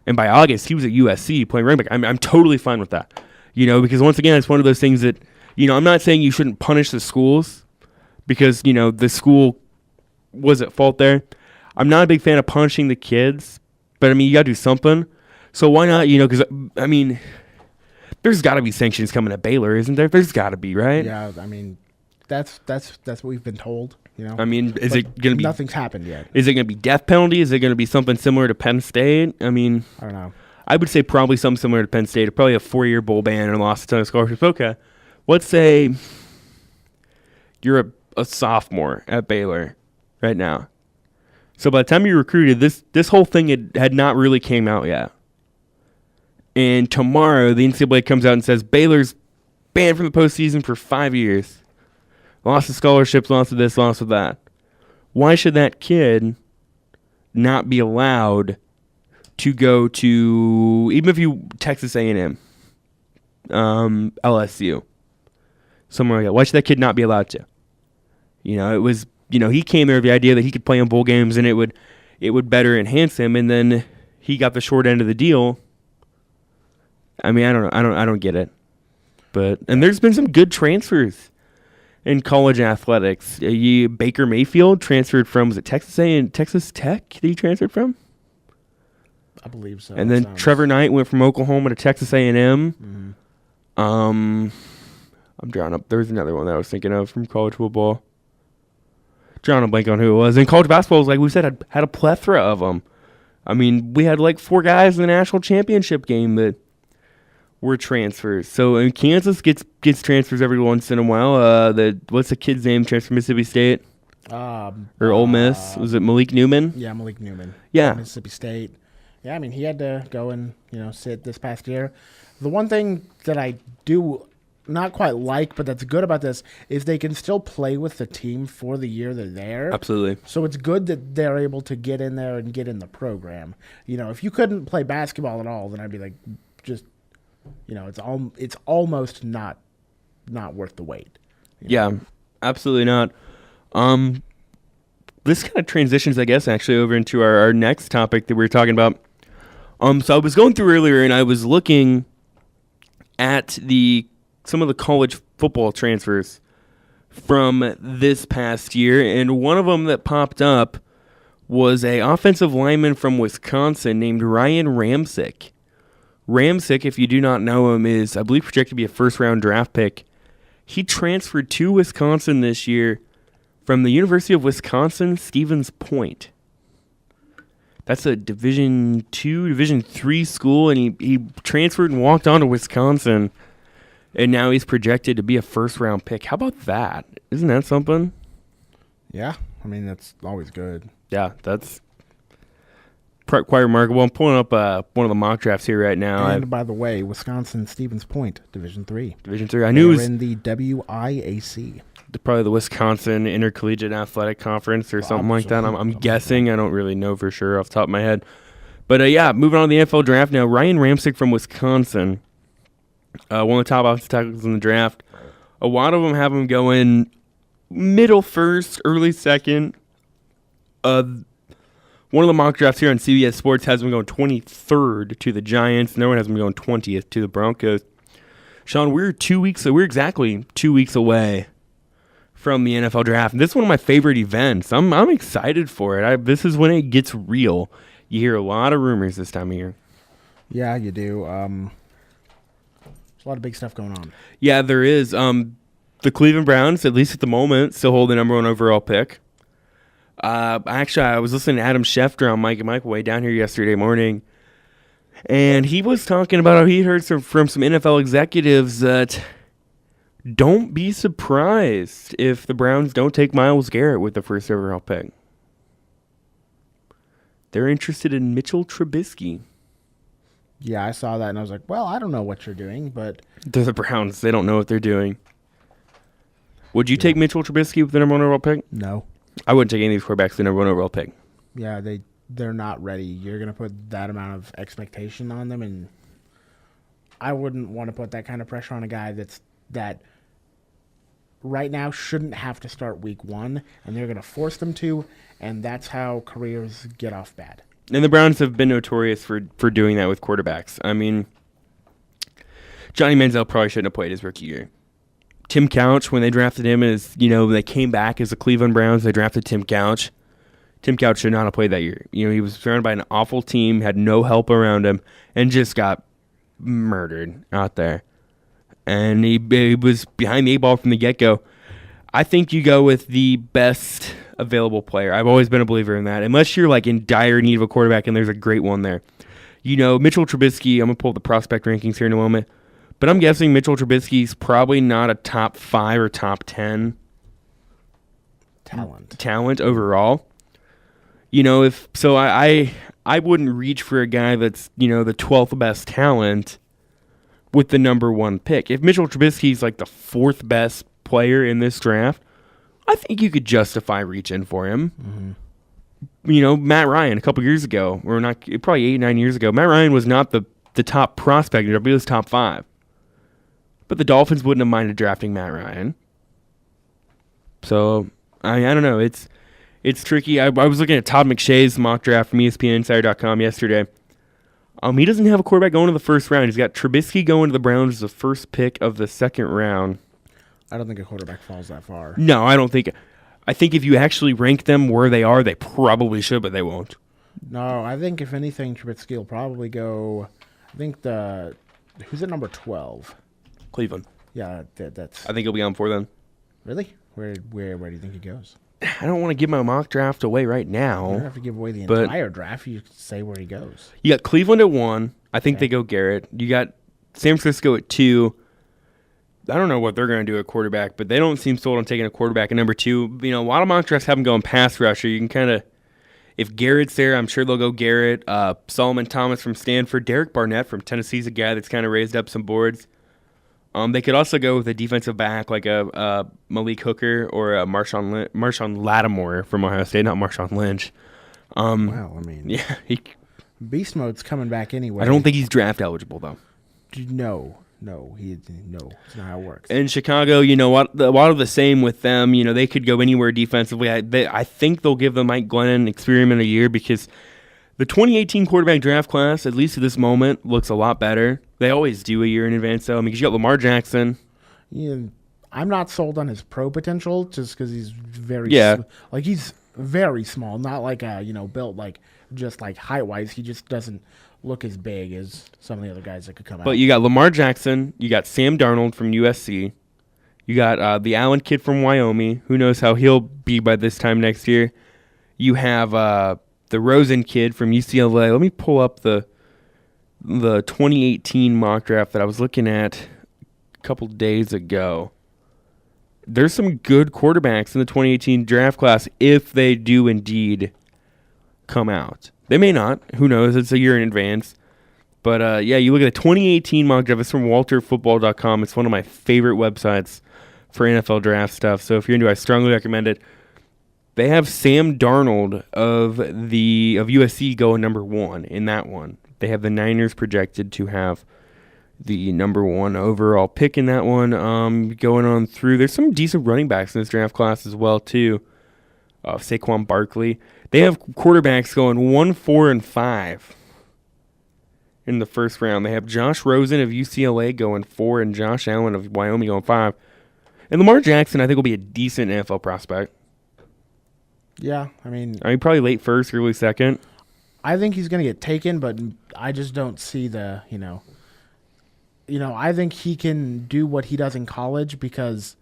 [SPEAKER 2] And by August, he was at USC playing running back. I'm totally fine with that. You know, because once again, it's one of those things that, you know, I'm not saying you shouldn't punish the schools because, you know, the school was at fault there. I'm not a big fan of punishing the kids, but I mean, you got to do something. So why not, you know, because, I mean, there's got to be sanctions coming at Baylor, isn't there? There's got to be, right?
[SPEAKER 3] Yeah, I mean, that's what we've been told, you know.
[SPEAKER 2] I mean, is it going to be...
[SPEAKER 3] Nothing's happened yet.
[SPEAKER 2] Is it going to be death penalty? Is it going to be something similar to Penn State? I mean...
[SPEAKER 3] I don't know.
[SPEAKER 2] I would say probably something similar to Penn State. Probably a 4-year bowl ban and lost a ton of scholarships. Okay, let's say you're a sophomore at Baylor right now. So by the time you recruited, this whole thing had not really came out yet. And tomorrow, the NCAA comes out and says, Baylor's banned from the postseason for 5 years. Lost of scholarships, lost of this, lost of that. Why should that kid not be allowed to go to, even if you Texas A&M, LSU, somewhere like that? Why should that kid not be allowed to? You know, it was, you know, he came there with the idea that he could play in bowl games and it would better enhance him, and then he got the short end of the deal. I mean, I don't know. I don't get it. And there's been some good transfers in college athletics. Baker Mayfield transferred from, was it Texas A&M, Texas Tech that he transferred from?
[SPEAKER 3] I believe so.
[SPEAKER 2] And then Trevor Knight went from Oklahoma to Texas A&M. I'm drawing up. There was another one that I was thinking of from college football. Drawing a blank on who it was. And college basketball, like we said, had a plethora of them. I mean, we had like 4 guys in the national championship game that were transfers. So in Kansas gets transfers every once in a while. What's the kid's name? Transfer from Mississippi State or Ole Miss? Was it Malik Newman?
[SPEAKER 3] Yeah, Malik Newman.
[SPEAKER 2] Yeah,
[SPEAKER 3] Mississippi State. Yeah, I mean, he had to go and sit this past year. The one thing that I do not quite like, but that's good about this, is they can still play with the team for the year they're there.
[SPEAKER 2] Absolutely.
[SPEAKER 3] So it's good that they're able to get in there and get in the program. If you couldn't play basketball at all, then I'd be like, just, it's almost not worth the wait.
[SPEAKER 2] Yeah, absolutely not. This kind of transitions, I guess, actually over into our next topic that we were talking about. So I was going through earlier and I was looking at some of the college football transfers from this past year, and one of them that popped up was a offensive lineman from Wisconsin named Ryan Ramczyk. Ramczyk, if you do not know him, is, I believe, projected to be a first-round draft pick. He transferred to Wisconsin this year from the University of Wisconsin, Stevens Point. That's a Division II, Division III school, and he transferred and walked on to Wisconsin. And now he's projected to be a first-round pick. How about that? Isn't that something?
[SPEAKER 3] Yeah. I mean, that's always good.
[SPEAKER 2] Yeah, that's quite remarkable. I'm pulling up one of the mock drafts here right now.
[SPEAKER 3] And by the way, Wisconsin Stevens Point, Division III.
[SPEAKER 2] Division III. I knew it was
[SPEAKER 3] in the WIAC.
[SPEAKER 2] Probably the Wisconsin Intercollegiate Athletic Conference or something like that. I'm guessing. I don't really know for sure off the top of my head. But, moving on to the NFL draft now. Ryan Ramczyk from Wisconsin. One of the top offensive tackles in the draft. A lot of them have him going middle first, early second. One of the mock drafts here on CBS Sports has him going 23rd to the Giants. No one has him going 20th to the Broncos. Sean, we're exactly 2 weeks away from the NFL draft. And this is one of my favorite events. I'm excited for it. This is when it gets real. You hear a lot of rumors this time of year.
[SPEAKER 3] Yeah, you do. There's a lot of big stuff going on.
[SPEAKER 2] Yeah, there is. The Cleveland Browns, at least at the moment, still hold the number 1 overall pick. Actually, I was listening to Adam Schefter on Mike and Mike way down here yesterday morning, and he was talking about how he heard from some NFL executives that don't be surprised if the Browns don't take Myles Garrett with the first overall pick. They're interested in Mitchell Trubisky.
[SPEAKER 3] Yeah, I saw that, and I was like, well, I don't know what you're doing, but...
[SPEAKER 2] They're the Browns. They don't know what they're doing. Would you take Mitchell Trubisky with the number 1 overall pick?
[SPEAKER 3] No.
[SPEAKER 2] I wouldn't take any of these quarterbacks with the number 1 overall pick.
[SPEAKER 3] Yeah, they're not ready. You're going to put that amount of expectation on them, and I wouldn't want to put that kind of pressure on a guy that right now shouldn't have to start week 1, and they're going to force them to, and that's how careers get off bad.
[SPEAKER 2] And the Browns have been notorious for doing that with quarterbacks. I mean, Johnny Manziel probably shouldn't have played his rookie year. Tim Couch, when they drafted him they came back as the Cleveland Browns, they drafted Tim Couch. Tim Couch should not have played that year. He was surrounded by an awful team, had no help around him, and just got murdered out there. And he was behind the 8 ball from the get-go. I think you go with the best available player. I've always been a believer in that. Unless you're like in dire need of a quarterback and there's a great one there. Mitchell Trubisky, I'm going to pull up the prospect rankings here in a moment. But I'm guessing Mitchell Trubisky's probably not a top 5 or top 10 talent overall. I wouldn't reach for a guy that's, the 12th best talent with the number 1 pick. If Mitchell Trubisky's like the 4th best player in this draft, I think you could justify reaching for him. Mm-hmm. Matt Ryan a couple years ago, or not, probably 8-9 years ago, Matt Ryan was not the top prospect, he was top 5. But the Dolphins wouldn't have minded drafting Matt Ryan. So, I don't know. It's tricky. I was looking at Todd McShay's mock draft from ESPNinsider.com yesterday. He doesn't have a quarterback going to the first round. He's got Trubisky going to the Browns as the first pick of the second round.
[SPEAKER 3] I don't think a quarterback falls that far.
[SPEAKER 2] No, I don't think. I think if you actually rank them where they are, they probably should, but they won't.
[SPEAKER 3] No, I think if anything, Trubisky will probably go. I think who's at number 12?
[SPEAKER 2] Cleveland.
[SPEAKER 3] Yeah, that's
[SPEAKER 2] I think he'll be on for them.
[SPEAKER 3] really where do you think he goes?
[SPEAKER 2] I don't want to give my mock draft away right
[SPEAKER 3] You don't
[SPEAKER 2] now.
[SPEAKER 3] have to give away the
[SPEAKER 2] But-
[SPEAKER 3] entire draft. You say where he goes.
[SPEAKER 2] You got Cleveland at 1. I think they go Garrett. You got San Francisco at 2. I don't know what they're going to do at quarterback, but they don't seem sold on taking a quarterback at number 2. You know, a lot of mock drafts have them going pass rusher. You can kind of, if Garrett's there, I'm sure they'll go Garrett. Solomon Thomas from Stanford. Derek Barnett from Tennessee's a guy that's kind of raised up some boards. They could also go with a defensive back like a Malik Hooker or a Marshawn Lattimore from Ohio State, not Marshawn Lynch.
[SPEAKER 3] Well, I mean,
[SPEAKER 2] Yeah,
[SPEAKER 3] beast mode's coming back anyway.
[SPEAKER 2] I don't think he's draft eligible though.
[SPEAKER 3] No, it's not how it works.
[SPEAKER 2] In Chicago, you know what? A lot of the same with them. You know, they could go anywhere defensively. I think they'll give the Mike Glennon experiment a year because the 2018 quarterback draft class, at least at this moment, looks a lot better. They always do a year in advance, though. I mean, because you got Lamar Jackson.
[SPEAKER 3] Yeah, I'm not sold on his pro potential just because he's very he's very small, not like built like just like height wise. He just doesn't look as big as some of the other guys that could come out.
[SPEAKER 2] But you got Lamar Jackson. You got Sam Darnold from USC. You got the Allen kid from Wyoming. Who knows how he'll be by this time next year. You have the Rosen kid from UCLA. Let me pull up the 2018 mock draft that I was looking at a couple days ago. There's some good quarterbacks in the 2018 draft class if they do indeed come out. They may not. Who knows? It's a year in advance. But, you look at the 2018 mock draft. It's from WalterFootball.com. It's one of my favorite websites for NFL draft stuff. So if you're into it, I strongly recommend it. They have Sam Darnold of USC going number 1 in that one. They have the Niners projected to have the number 1 overall pick in that one. Going on through, there's some decent running backs in this draft class as well, too. Saquon Barkley. They have quarterbacks going 1, 4, and 5 in the first round. They have Josh Rosen of UCLA going 4 and Josh Allen of Wyoming going 5. And Lamar Jackson, I think, will be a decent NFL prospect.
[SPEAKER 3] Yeah, I mean,
[SPEAKER 2] Probably late first, early second.
[SPEAKER 3] I think he's going to get taken, but I just don't see the, I think he can do what he does in college because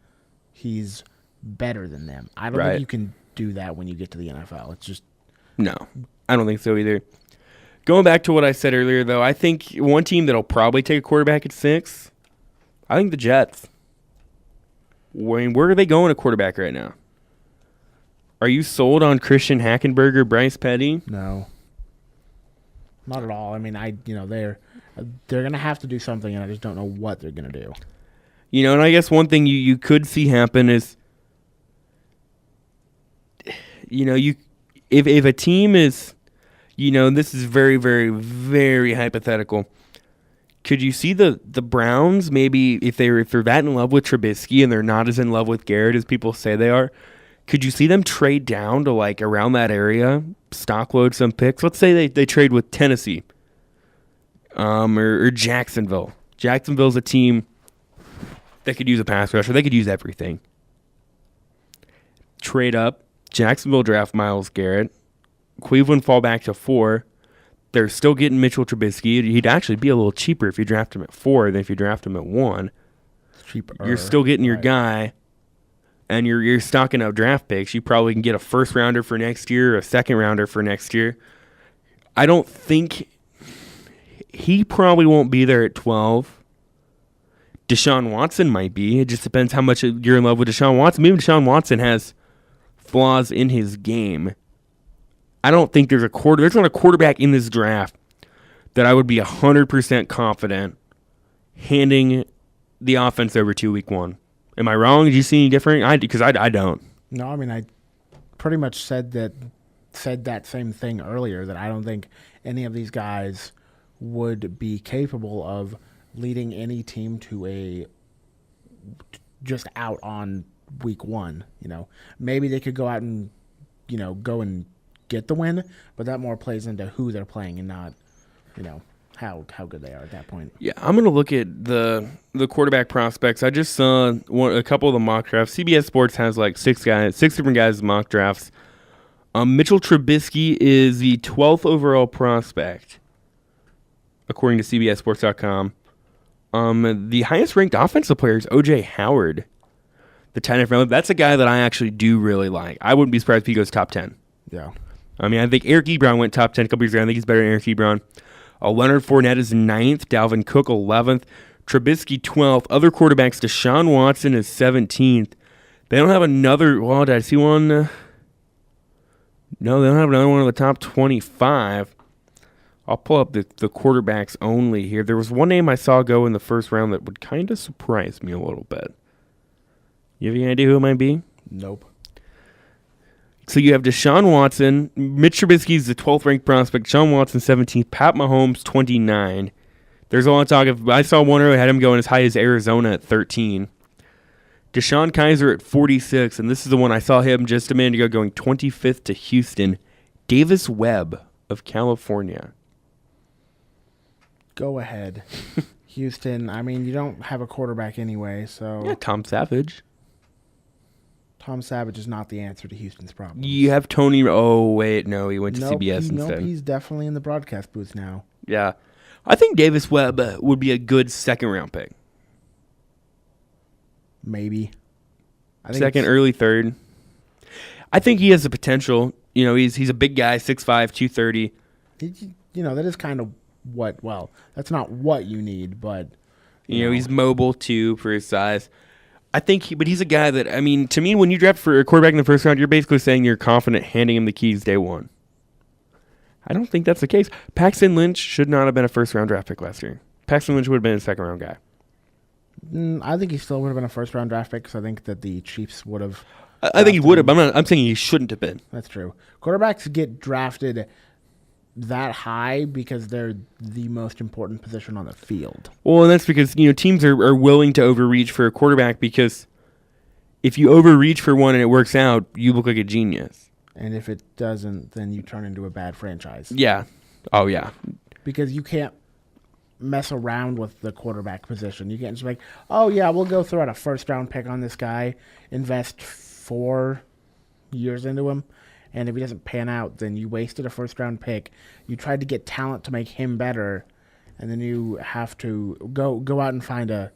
[SPEAKER 3] he's better than them. I don't think you can do that when you get to the NFL. It's just...
[SPEAKER 2] No, I don't think so either. Going back to what I said earlier, though, I think one team that'll probably take a quarterback at 6, I think the Jets. Where are they going at quarterback right now? Are you sold on Christian Hackenberger, Bryce Petty?
[SPEAKER 3] No. Not at all. I mean, they're going to have to do something, and I just don't know what they're going to do.
[SPEAKER 2] And I guess one thing you could see happen is, if a team is, this is very, very, very hypothetical. Could you see the Browns maybe if they're that in love with Trubisky and they're not as in love with Garrett as people say they are? Could you see them trade down to like around that area, stockload some picks? Let's say they trade with Tennessee, or Jacksonville. Jacksonville's a team that could use a pass rusher. They could use everything. Trade up. Jacksonville draft Myles Garrett. Cleveland fall back to 4. They're still getting Mitchell Trubisky. He'd actually be a little cheaper if you draft him at 4 than if you draft him at 1.
[SPEAKER 3] Cheaper.
[SPEAKER 2] You're still getting your guy, and you're stocking up draft picks. You probably can get a first rounder for next year, a second rounder for next year. I don't think he probably won't be there at 12. Deshaun Watson might be. It just depends how much you're in love with Deshaun Watson. Maybe Deshaun Watson has flaws in his game. I don't think there's not a quarterback in this draft that I would be 100% confident handing the offense over to week 1. Am I wrong? Did you see any different? Because I don't.
[SPEAKER 3] No, I mean, I pretty much said that same thing earlier, that I don't think any of these guys would be capable of leading any team to just out on week 1. Maybe they could go out and go and get the win, but that more plays into who they're playing and not how good they are at that point.
[SPEAKER 2] Yeah, I'm going to look at the quarterback prospects. I just saw a couple of the mock drafts. CBS Sports has like six different guys mock drafts. Mitchell Trubisky is the 12th overall prospect, according to CBSSports.com. The highest ranked offensive player is O.J. Howard, the 10th round. That's a guy that I actually do really like. I wouldn't be surprised if he goes top 10.
[SPEAKER 3] Yeah.
[SPEAKER 2] I mean, I think Eric Ebron went top 10 a couple years ago. I think he's better than Eric Ebron. Leonard Fournette is 9th. Dalvin Cook 11th. Trubisky 12th. Other quarterbacks, Deshaun Watson is 17th. They don't have another. Well, did I see one? No, they don't have another one in the top 25. I'll pull up the quarterbacks only here. There was one name I saw go in the first round that would kind of surprise me a little bit. You have any idea who it might be?
[SPEAKER 3] Nope.
[SPEAKER 2] So you have Deshaun Watson. Mitch Trubisky is the 12th ranked prospect. Deshaun Watson 17th. Pat Mahomes 29. There's a lot of talk of. I saw one who had him going as high as Arizona at 13. Deshaun Kaiser at 46, and this is the one I saw him just a minute ago going 25th to Houston. Davis Webb of California.
[SPEAKER 3] Go ahead. Houston, I mean, you don't have a quarterback anyway, so...
[SPEAKER 2] Yeah, Tom Savage.
[SPEAKER 3] Tom Savage is not the answer to Houston's problem.
[SPEAKER 2] You have Tony... Oh, wait, no, he went to CBS instead.
[SPEAKER 3] Nope, he's definitely in the broadcast booth now.
[SPEAKER 2] Yeah. I think Davis Webb would be a good second-round pick.
[SPEAKER 3] Maybe.
[SPEAKER 2] Second, early third. I think he has the potential. You know, he's a big guy, 6'5", 230.
[SPEAKER 3] That is kind of what, well, that's not what you need, but...
[SPEAKER 2] You know, he's mobile, too, for his size. I think but he's a guy that, I mean, to me, when you draft for a quarterback in the first round, you're basically saying you're confident handing him the keys day one. I don't think that's the case. Paxton Lynch should not have been a first-round draft pick last year. Paxton Lynch would have been a second-round guy.
[SPEAKER 3] I think he still would have been a first-round draft pick because I think that the Chiefs would have...
[SPEAKER 2] I think he would have, but I'm saying he shouldn't have been.
[SPEAKER 3] That's true. Quarterbacks get drafted that high because they're the most important position on the field.
[SPEAKER 2] Well, and that's because, teams are willing to overreach for a quarterback because if you overreach for one and it works out, you look like a genius.
[SPEAKER 3] And if it doesn't, then you turn into a bad franchise.
[SPEAKER 2] Yeah. Oh, yeah.
[SPEAKER 3] Because you can't mess around with the quarterback position. You can't just be like, oh, yeah, we'll go throw out a first-round pick on this guy, invest 4 years into him, and if he doesn't pan out, then you wasted a first-round pick. You tried to get talent to make him better, and then you have to go out and find a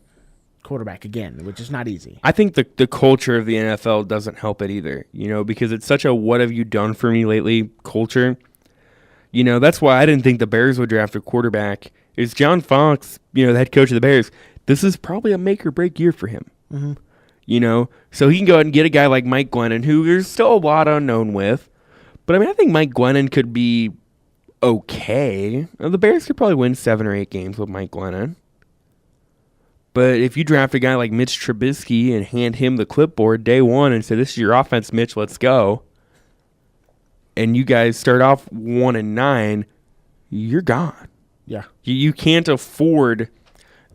[SPEAKER 3] quarterback again, which is not easy.
[SPEAKER 2] I think the culture of the NFL doesn't help it either, because it's such a what have you done for me lately culture. That's why I didn't think the Bears would draft a quarterback. Is John Fox, the head coach of the Bears, this is probably a make or break year for him.
[SPEAKER 3] Mm-hmm.
[SPEAKER 2] So he can go out and get a guy like Mike Glennon, who there's still a lot unknown with. But, I think Mike Glennon could be okay. The Bears could probably win 7 or 8 games with Mike Glennon. But if you draft a guy like Mitch Trubisky and hand him the clipboard day one and say, this is your offense, Mitch, let's go, and you guys start off 1-9, you're gone.
[SPEAKER 3] Yeah.
[SPEAKER 2] You can't afford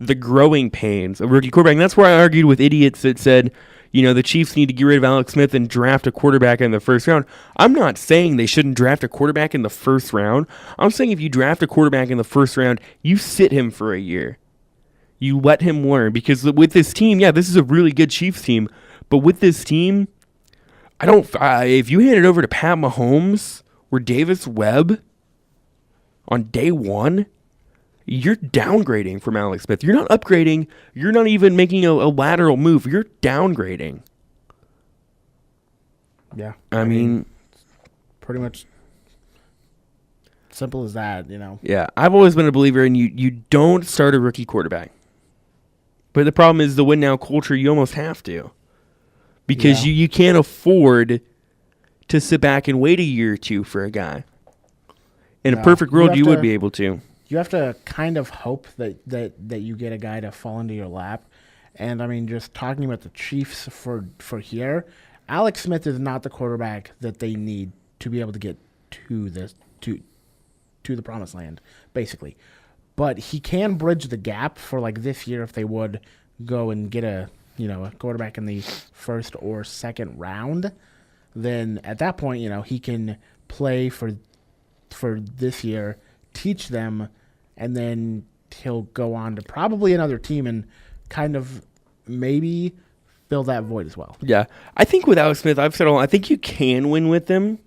[SPEAKER 2] the growing pains of rookie quarterback. And that's where I argued with idiots that said, the Chiefs need to get rid of Alex Smith and draft a quarterback in the first round. I'm not saying they shouldn't draft a quarterback in the first round. I'm saying if you draft a quarterback in the first round, you sit him for a year. You let him learn. Because with this team, this is a really good Chiefs team. But with this team, if you hand it over to Pat Mahomes or Davis Webb on day one, you're downgrading from Alex Smith. You're not upgrading. You're not even making a lateral move. You're downgrading.
[SPEAKER 3] Yeah.
[SPEAKER 2] I mean,
[SPEAKER 3] pretty much simple as that,
[SPEAKER 2] Yeah. I've always been a believer in you don't start a rookie quarterback. But the problem is the win now culture, you almost have to. Because you can't afford to sit back and wait a year or two for a guy. In a perfect world, you would be able to.
[SPEAKER 3] You have to kind of hope that you get a guy to fall into your lap. And, just talking about the Chiefs for here, Alex Smith is not the quarterback that they need to be able to get to the promised land, basically. But he can bridge the gap for, this year if they would go and get a quarterback in the first or second round. Then at that point, he can play for this year, teach them, and then he'll go on to probably another team and kind of maybe fill that void as well.
[SPEAKER 2] Yeah. I think with Alex Smith, I've said all, I think you can win with him.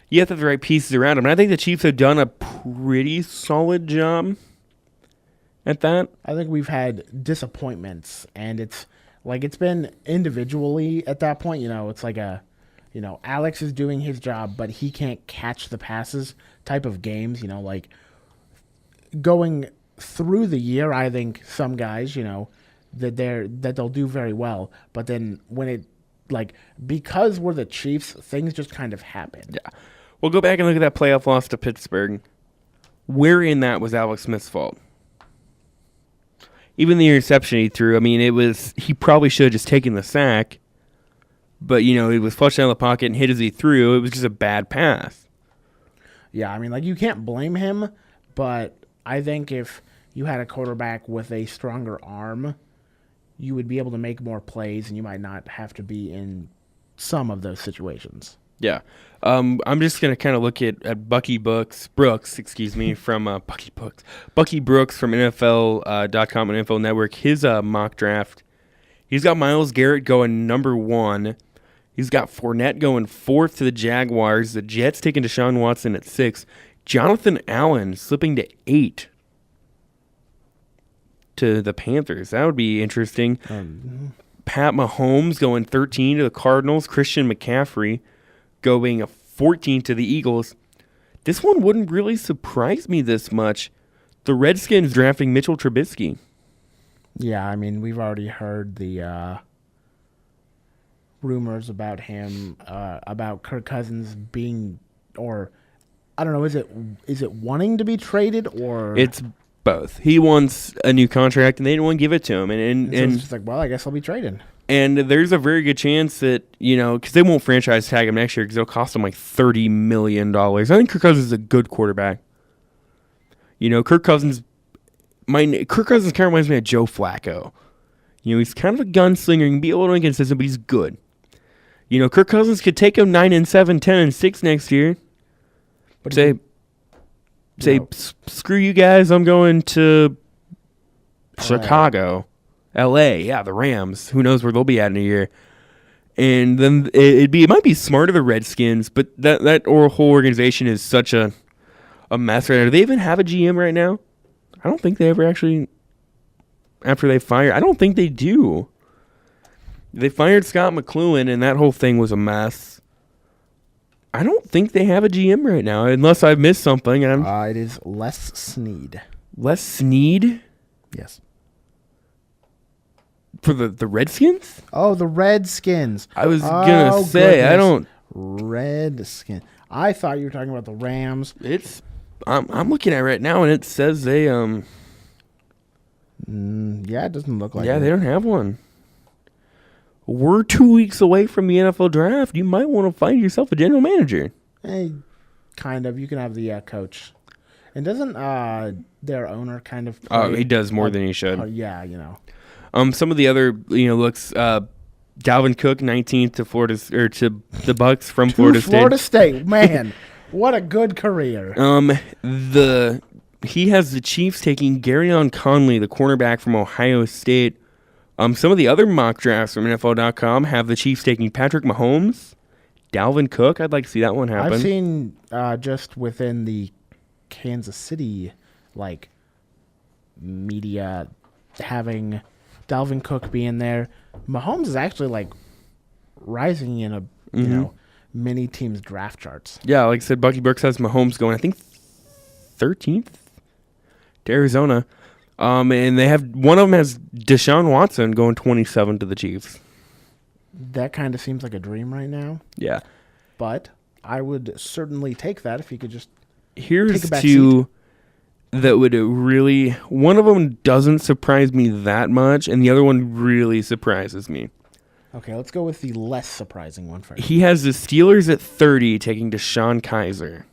[SPEAKER 2] You have to have the right pieces around him. And I think the Chiefs have done a pretty solid job at that.
[SPEAKER 3] I think we've had disappointments, and it's been individually at that point. It's like Alex is doing his job, but he can't catch the passes type of games. Like going through the year, I think some guys, that they'll do very well, but then when it because we're the Chiefs, things just kind of happen.
[SPEAKER 2] Yeah. We'll go back and look at that playoff loss to Pittsburgh. Where in that was Alex Smith's fault? Even the interception he threw, he probably should have just taken the sack, but, it was flushed out of the pocket and hit as he threw. It was just a bad pass.
[SPEAKER 3] Yeah, you can't blame him, but I think if you had a quarterback with a stronger arm, you would be able to make more plays, and you might not have to be in some of those situations.
[SPEAKER 2] Yeah. I'm just going to kind of look at Bucky Brooks, from Bucky Brooks from NFL.com and NFL Network, his mock draft. He's got Myles Garrett going number 1. He's got Fournette going 4th to the Jaguars. The Jets taking Deshaun Watson at 6. Jonathan Allen slipping to 8 to the Panthers. That would be interesting. Pat Mahomes going 13 to the Cardinals. Christian McCaffrey going 14 to the Eagles. This one wouldn't really surprise me this much. The Redskins drafting Mitchell Trubisky.
[SPEAKER 3] Yeah, we've already heard the rumors about him, about Kirk Cousins being, or I don't know, is it wanting to be traded, or
[SPEAKER 2] it's both. He wants a new contract, and they didn't want to give it to him, and
[SPEAKER 3] so it's just I guess I'll be traded.
[SPEAKER 2] And there's a very good chance that, because they won't franchise tag him next year because it'll cost them like $30 million. I think Kirk Cousins is a good quarterback. Kirk Cousins kind of reminds me of Joe Flacco. He's kind of a gunslinger. He can be a little inconsistent, but he's good. Kirk Cousins could take him 9-7, 10-6 next year. But say, screw you guys, I'm going to Chicago. L.A., yeah, the Rams. Who knows where they'll be at in a year? And then it might be smart of the Redskins, but that whole organization is such a mess right now. Do they even have a GM right now? I don't think they ever actually. After they fired, I don't think they do. They fired Scott McCloughan, and that whole thing was a mess. I don't think they have a GM right now, unless I've missed something.
[SPEAKER 3] It is Les Snead.
[SPEAKER 2] Les Snead?
[SPEAKER 3] Yes.
[SPEAKER 2] For the Redskins?
[SPEAKER 3] Oh, the Redskins.
[SPEAKER 2] I was going to say,
[SPEAKER 3] goodness.
[SPEAKER 2] I don't...
[SPEAKER 3] Redskins. I thought you were talking about the Rams.
[SPEAKER 2] I'm looking at it right now, and it says they...
[SPEAKER 3] Yeah, it doesn't look like it.
[SPEAKER 2] Yeah, they don't have one. We're 2 weeks away from the NFL draft. You might want to find yourself a general manager.
[SPEAKER 3] Kind of. You can have the coach. And doesn't their owner kind of...
[SPEAKER 2] Oh, he does more than he should.
[SPEAKER 3] Yeah,
[SPEAKER 2] Some of the other looks. Dalvin Cook 19th to Florida to the Bucks from Florida State.
[SPEAKER 3] Florida State, man, what a good career.
[SPEAKER 2] He has the Chiefs taking Garyon Conley, the cornerback from Ohio State. Some of the other mock drafts from NFL.com have the Chiefs taking Patrick Mahomes, Dalvin Cook. I'd like to see that one happen.
[SPEAKER 3] I've seen just within the Kansas City media having Dalvin Cook being there. Mahomes is actually rising in a many teams' draft charts.
[SPEAKER 2] Yeah, like I said, Bucky Brooks has Mahomes going, I think, 13th to Arizona. And they have one of them has Deshaun Watson going 27 to the Chiefs.
[SPEAKER 3] That kind of seems like a dream right now.
[SPEAKER 2] Yeah.
[SPEAKER 3] But I would certainly take that if he could just
[SPEAKER 2] Here's
[SPEAKER 3] take a back
[SPEAKER 2] two that would really... One of them doesn't surprise me that much, and the other one really surprises me.
[SPEAKER 3] Okay, let's go with the less surprising one first.
[SPEAKER 2] He has the Steelers at 30 taking Deshaun Kaiser.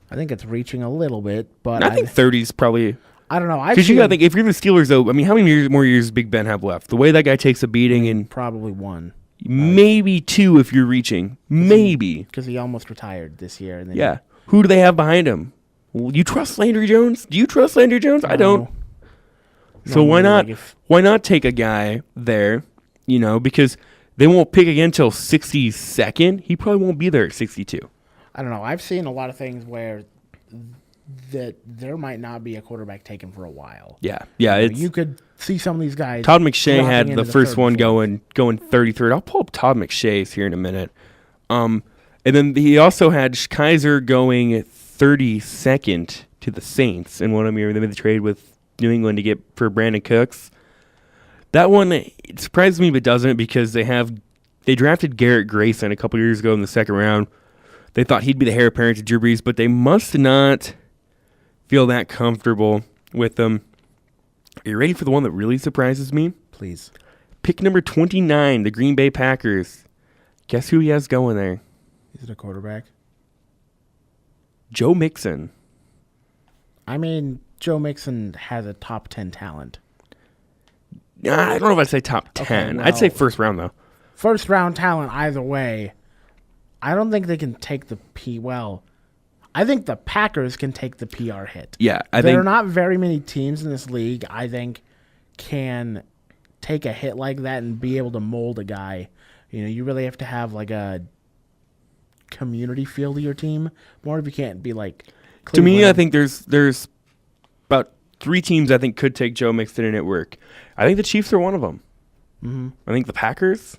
[SPEAKER 3] I think it's reaching a little bit, but...
[SPEAKER 2] I think 30 is probably...
[SPEAKER 3] I don't know.
[SPEAKER 2] Because you got to think, if you're the Steelers, though, how many more years does Big Ben have left? The way that guy takes a beating and...
[SPEAKER 3] Probably one.
[SPEAKER 2] Maybe 2 if you're reaching. Maybe.
[SPEAKER 3] Because he almost retired this year. And then
[SPEAKER 2] yeah. Who do they have behind him? Well, you trust Landry Jones? Do you trust Landry Jones? I don't. So why not? Why not take a guy there? Because they won't pick again until 62nd. He probably won't be there at 62.
[SPEAKER 3] I don't know. I've seen a lot of things where that there might not be a quarterback taken for a while.
[SPEAKER 2] Yeah.
[SPEAKER 3] You could see some of these guys.
[SPEAKER 2] Todd McShay had the first one
[SPEAKER 3] going.
[SPEAKER 2] going 33rd. I'll pull up Todd McShay's here in a minute. And then he also had Kaiser going 32nd to the Saints in one of them. They made the trade with New England to get for Brandon Cooks. That one, it surprised me but doesn't, because they drafted Garrett Grayson a couple years ago in the second round. They thought he'd be the heir apparent to Drew Brees, but they must not feel that comfortable with him. Are you ready for the one that really surprises me?
[SPEAKER 3] Please.
[SPEAKER 2] Pick number 29, the Green Bay Packers. Guess who he has going there?
[SPEAKER 3] Is it a quarterback?
[SPEAKER 2] Joe Mixon.
[SPEAKER 3] I mean, Joe Mixon has a top 10 talent.
[SPEAKER 2] I don't know if I'd say top 10.
[SPEAKER 3] Okay,
[SPEAKER 2] I'd say first round, though.
[SPEAKER 3] First round talent either way. I don't think they can take the I think the Packers can take the PR hit.
[SPEAKER 2] Yeah,
[SPEAKER 3] there are not very many teams in this league, I think, can take a hit like that and be able to mold a guy. You really have to have like a community feel to your team. More if you can't be like Cleveland.
[SPEAKER 2] To me, I think there's about 3 teams I think could take Joe Mixon and it work. I think the Chiefs are one of them.
[SPEAKER 3] Mm-hmm.
[SPEAKER 2] I think the Packers,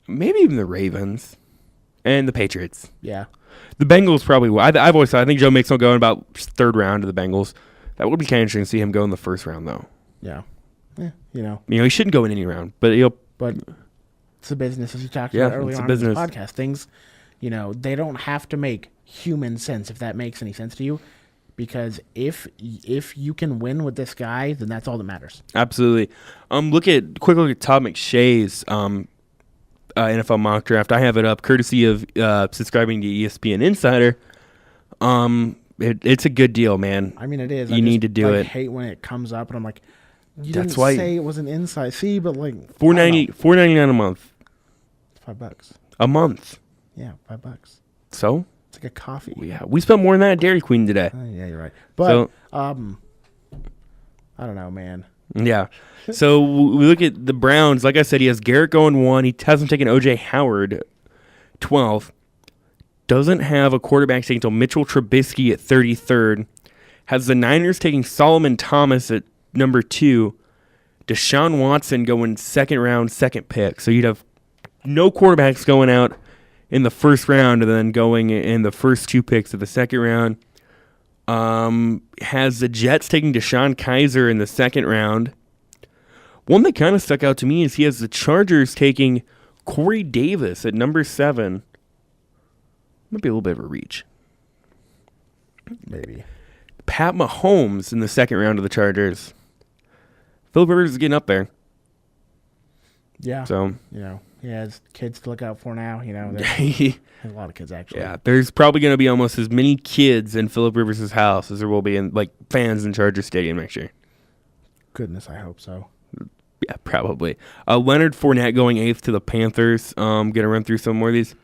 [SPEAKER 2] maybe even the Ravens, and the Patriots.
[SPEAKER 3] Yeah.
[SPEAKER 2] The Bengals probably will. I've always thought I think Joe Mixon will go in about third round to the Bengals. That would be kind of interesting to see him go in the first round, though.
[SPEAKER 3] Yeah.
[SPEAKER 2] He shouldn't go in any round, but
[SPEAKER 3] it's a business, as you talked about earlier on in this podcast. Things, they don't have to make human sense, if that makes any sense to you. Because if you can win with this guy, then that's all that matters.
[SPEAKER 2] Absolutely. Quick look at Todd McShay's NFL mock draft. I have it up courtesy of subscribing to ESPN Insider. It's a good deal, man.
[SPEAKER 3] I mean, it is.
[SPEAKER 2] You need to do it.
[SPEAKER 3] I hate when it comes up and I'm like, didn't say it was an inside. See, but like
[SPEAKER 2] $4.99 a month.
[SPEAKER 3] It's $5
[SPEAKER 2] a month.
[SPEAKER 3] Yeah, $5.
[SPEAKER 2] So
[SPEAKER 3] it's like a coffee.
[SPEAKER 2] Yeah, we spent more than that at Dairy Queen today.
[SPEAKER 3] Yeah, you're right. But I don't know, man.
[SPEAKER 2] Yeah. So we look at the Browns. Like I said, he has Garrett going 1. He hasn't taken O.J. Howard 12th. Doesn't have a quarterback taking until Mitchell Trubisky at 33rd. Has the Niners taking Solomon Thomas at number 2. Deshaun Watson going second round, second pick. So you'd have no quarterbacks going out in the first round and then going in the first 2 picks of the second round. Has the Jets taking Deshaun Kaiser in the second round. One that kind of stuck out to me is he has the Chargers taking Corey Davis at number 7. Might be a little bit of a reach.
[SPEAKER 3] Maybe.
[SPEAKER 2] Pat Mahomes in the second round of the Chargers. Philip Rivers is getting up there.
[SPEAKER 3] Yeah.
[SPEAKER 2] So
[SPEAKER 3] he has kids to look out for now. There's a lot of kids actually.
[SPEAKER 2] Yeah, there's probably going to be almost as many kids in Philip Rivers' house as there will be in fans in Chargers Stadium next year.
[SPEAKER 3] Goodness, I hope so.
[SPEAKER 2] Yeah, probably. Leonard Fournette going 8th to the Panthers. Going to run through some more of these.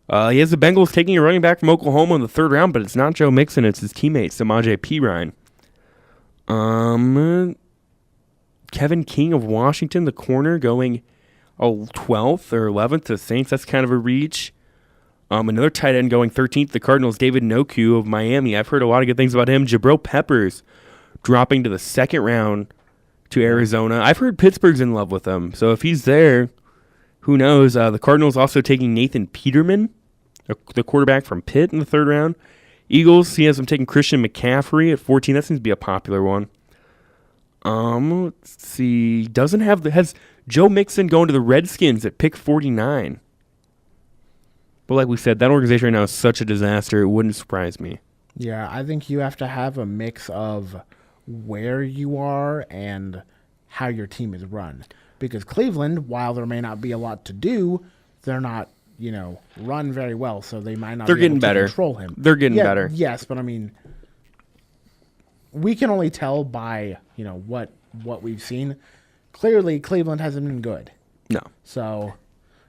[SPEAKER 2] He has the Bengals taking a running back from Oklahoma in the third round, but it's not Joe Mixon. It's his teammate, Samaje Perine. Kevin King of Washington, the corner, going 12th or 11th to the Saints. That's kind of a reach. Another tight end going 13th, the Cardinals, David Njoku of Miami. I've heard a lot of good things about him. Jabril Peppers dropping to the second round to Arizona. I've heard Pittsburgh's in love with him. So if he's there, who knows? The Cardinals also taking Nathan Peterman, the quarterback from Pitt, in the third round. Eagles, he has them taking Christian McCaffrey at 14. That seems to be a popular one. Let's see. Has Joe Mixon going to the Redskins at pick 49. But like we said, that organization right now is such a disaster, it wouldn't surprise me.
[SPEAKER 3] Yeah, I think you have to have a mix of where you are and how your team is run. Because Cleveland, while there may not be a lot to do, they're not, run very well, so they might not be able to control him.
[SPEAKER 2] They're getting better.
[SPEAKER 3] Yes, but I mean, we can only tell by, what we've seen. Clearly, Cleveland hasn't been good.
[SPEAKER 2] No.
[SPEAKER 3] So,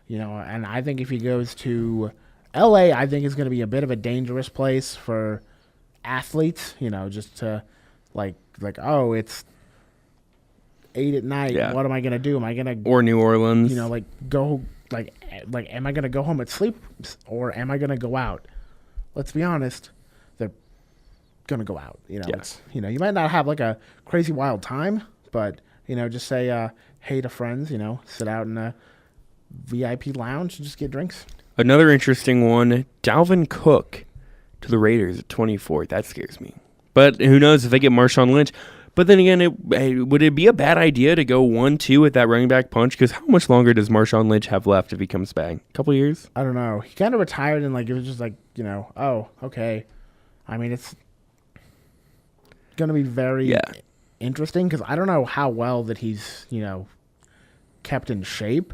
[SPEAKER 3] and I think if he goes to LA, I think, is going to be a bit of a dangerous place for athletes, just to oh, it's 8 at night.
[SPEAKER 2] Yeah.
[SPEAKER 3] What am I going to do? Am I going to,
[SPEAKER 2] Or New Orleans.
[SPEAKER 3] go, am I going to go home and sleep, or am I going to go out? Let's be honest, they're going to go out.
[SPEAKER 2] Yes.
[SPEAKER 3] You might not have like a crazy wild time, but, just say, hey to friends, sit out in a VIP lounge and just get drinks.
[SPEAKER 2] Another interesting one, Dalvin Cook to the Raiders at 24. That scares me. But who knows if they get Marshawn Lynch. But then again, would it be a bad idea to go 1-2 with that running back punch? Because how much longer does Marshawn Lynch have left if he comes back? A couple years?
[SPEAKER 3] I don't know. He kind of retired and it was just oh, okay. I mean, it's going to be very interesting because I don't know how well that he's, kept in shape.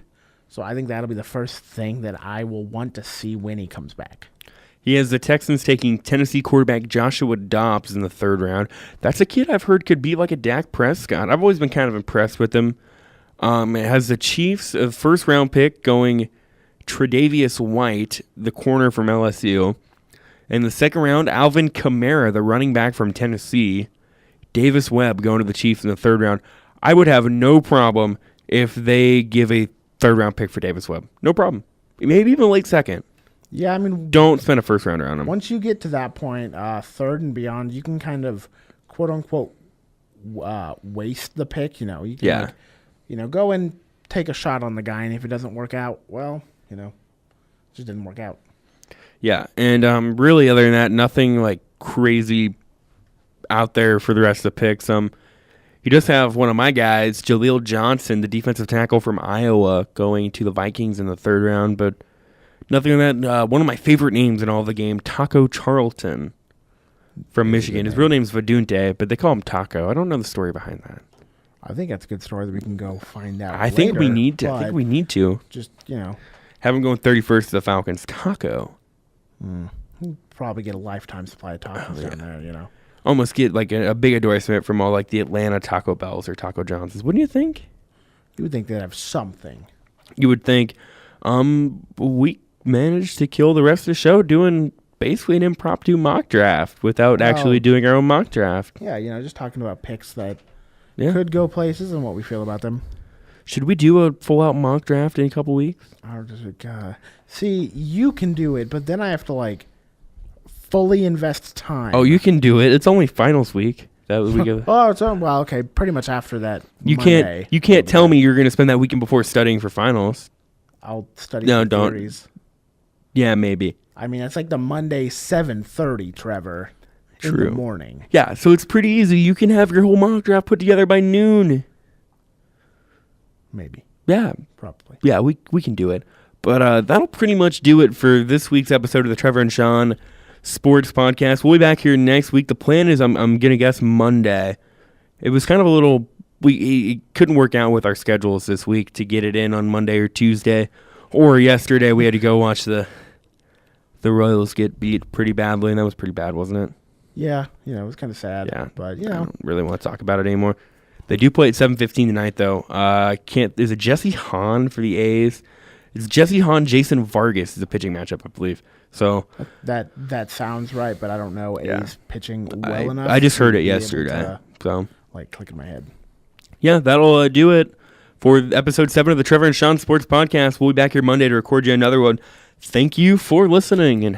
[SPEAKER 3] So I think that'll be the first thing that I will want to see when he comes back.
[SPEAKER 2] He has the Texans taking Tennessee quarterback Joshua Dobbs in the 3rd round. That's a kid I've heard could be like a Dak Prescott. I've always been kind of impressed with him. It has the Chiefs' first-round pick going Tre'Davious White, the corner from LSU. In the 2nd round, Alvin Kamara, the running back from Tennessee. Davis Webb going to the Chiefs in the 3rd round. I would have no problem if they give a 3rd-round pick for Davis Webb. No problem. Maybe even late 2nd.
[SPEAKER 3] Yeah, I mean,
[SPEAKER 2] don't spend a 1st rounder on him.
[SPEAKER 3] Once you get to that point, 3rd and beyond, you can kind of quote unquote waste the pick. You can go and take a shot on the guy, and if it doesn't work out, well, it just didn't work out.
[SPEAKER 2] Yeah, and really, other than that, nothing like crazy out there for the rest of the picks. You just have one of my guys, Jaleel Johnson, the defensive tackle from Iowa, going to the Vikings in the 3rd round, but nothing on that. One of my favorite names in all the game, Taco Charlton from Michigan. His real name's Vadunte, but they call him Taco. I don't know the story behind that.
[SPEAKER 3] I think that's a good story that we can go find out.
[SPEAKER 2] I think we need to.
[SPEAKER 3] Just
[SPEAKER 2] have him going 31st to the Falcons. Taco.
[SPEAKER 3] We'll probably get a lifetime supply of tacos down there.
[SPEAKER 2] Almost get like a big endorsement from all like the Atlanta Taco Bells or Taco Johnsons. Wouldn't you think?
[SPEAKER 3] You would think they'd have something.
[SPEAKER 2] You would think. We managed to kill the rest of the show doing basically an impromptu mock draft without actually doing our own mock draft.
[SPEAKER 3] Yeah, just talking about picks that could go places and what we feel about them.
[SPEAKER 2] Should we do a full-out mock draft in a couple weeks?
[SPEAKER 3] See, you can do it, but then I have to fully invest time.
[SPEAKER 2] Oh, you can do it. It's only finals week. That was we go.
[SPEAKER 3] Okay. Pretty much after that.
[SPEAKER 2] You
[SPEAKER 3] Monday,
[SPEAKER 2] can't tell me you're going to spend that weekend before studying for finals.
[SPEAKER 3] I'll study.
[SPEAKER 2] No, don't.
[SPEAKER 3] Theories.
[SPEAKER 2] Yeah, maybe.
[SPEAKER 3] I mean, it's like the Monday 7:30, Trevor.
[SPEAKER 2] True.
[SPEAKER 3] In the morning.
[SPEAKER 2] Yeah, so it's pretty easy. You can have your whole mock draft put together by noon.
[SPEAKER 3] Maybe.
[SPEAKER 2] Yeah.
[SPEAKER 3] Probably.
[SPEAKER 2] Yeah, we can do it. But that'll pretty much do it for this week's episode of the Trevor and Sean Sports Podcast. We'll be back here next week. The plan is I'm going to guess Monday. It was kind of a little... It couldn't work out with our schedules this week to get it in on Monday or Tuesday. Or yesterday we had to go watch the Royals get beat pretty badly, and that was pretty bad, wasn't it?
[SPEAKER 3] Yeah, it was kind of sad.
[SPEAKER 2] Yeah,
[SPEAKER 3] but
[SPEAKER 2] I don't really want to talk about it anymore. They do play at 7:15 tonight, though. Is it Jesse Hahn for the A's? It's Jesse Hahn, Jason Vargas is a pitching matchup, I believe. So
[SPEAKER 3] that sounds right, but I don't know A's pitching well enough.
[SPEAKER 2] I just heard it yesterday. So
[SPEAKER 3] click in my head.
[SPEAKER 2] Yeah, that'll do it for episode 7 of the Trevor and Sean Sports Podcast. We'll be back here Monday to record you another one. Thank you for listening and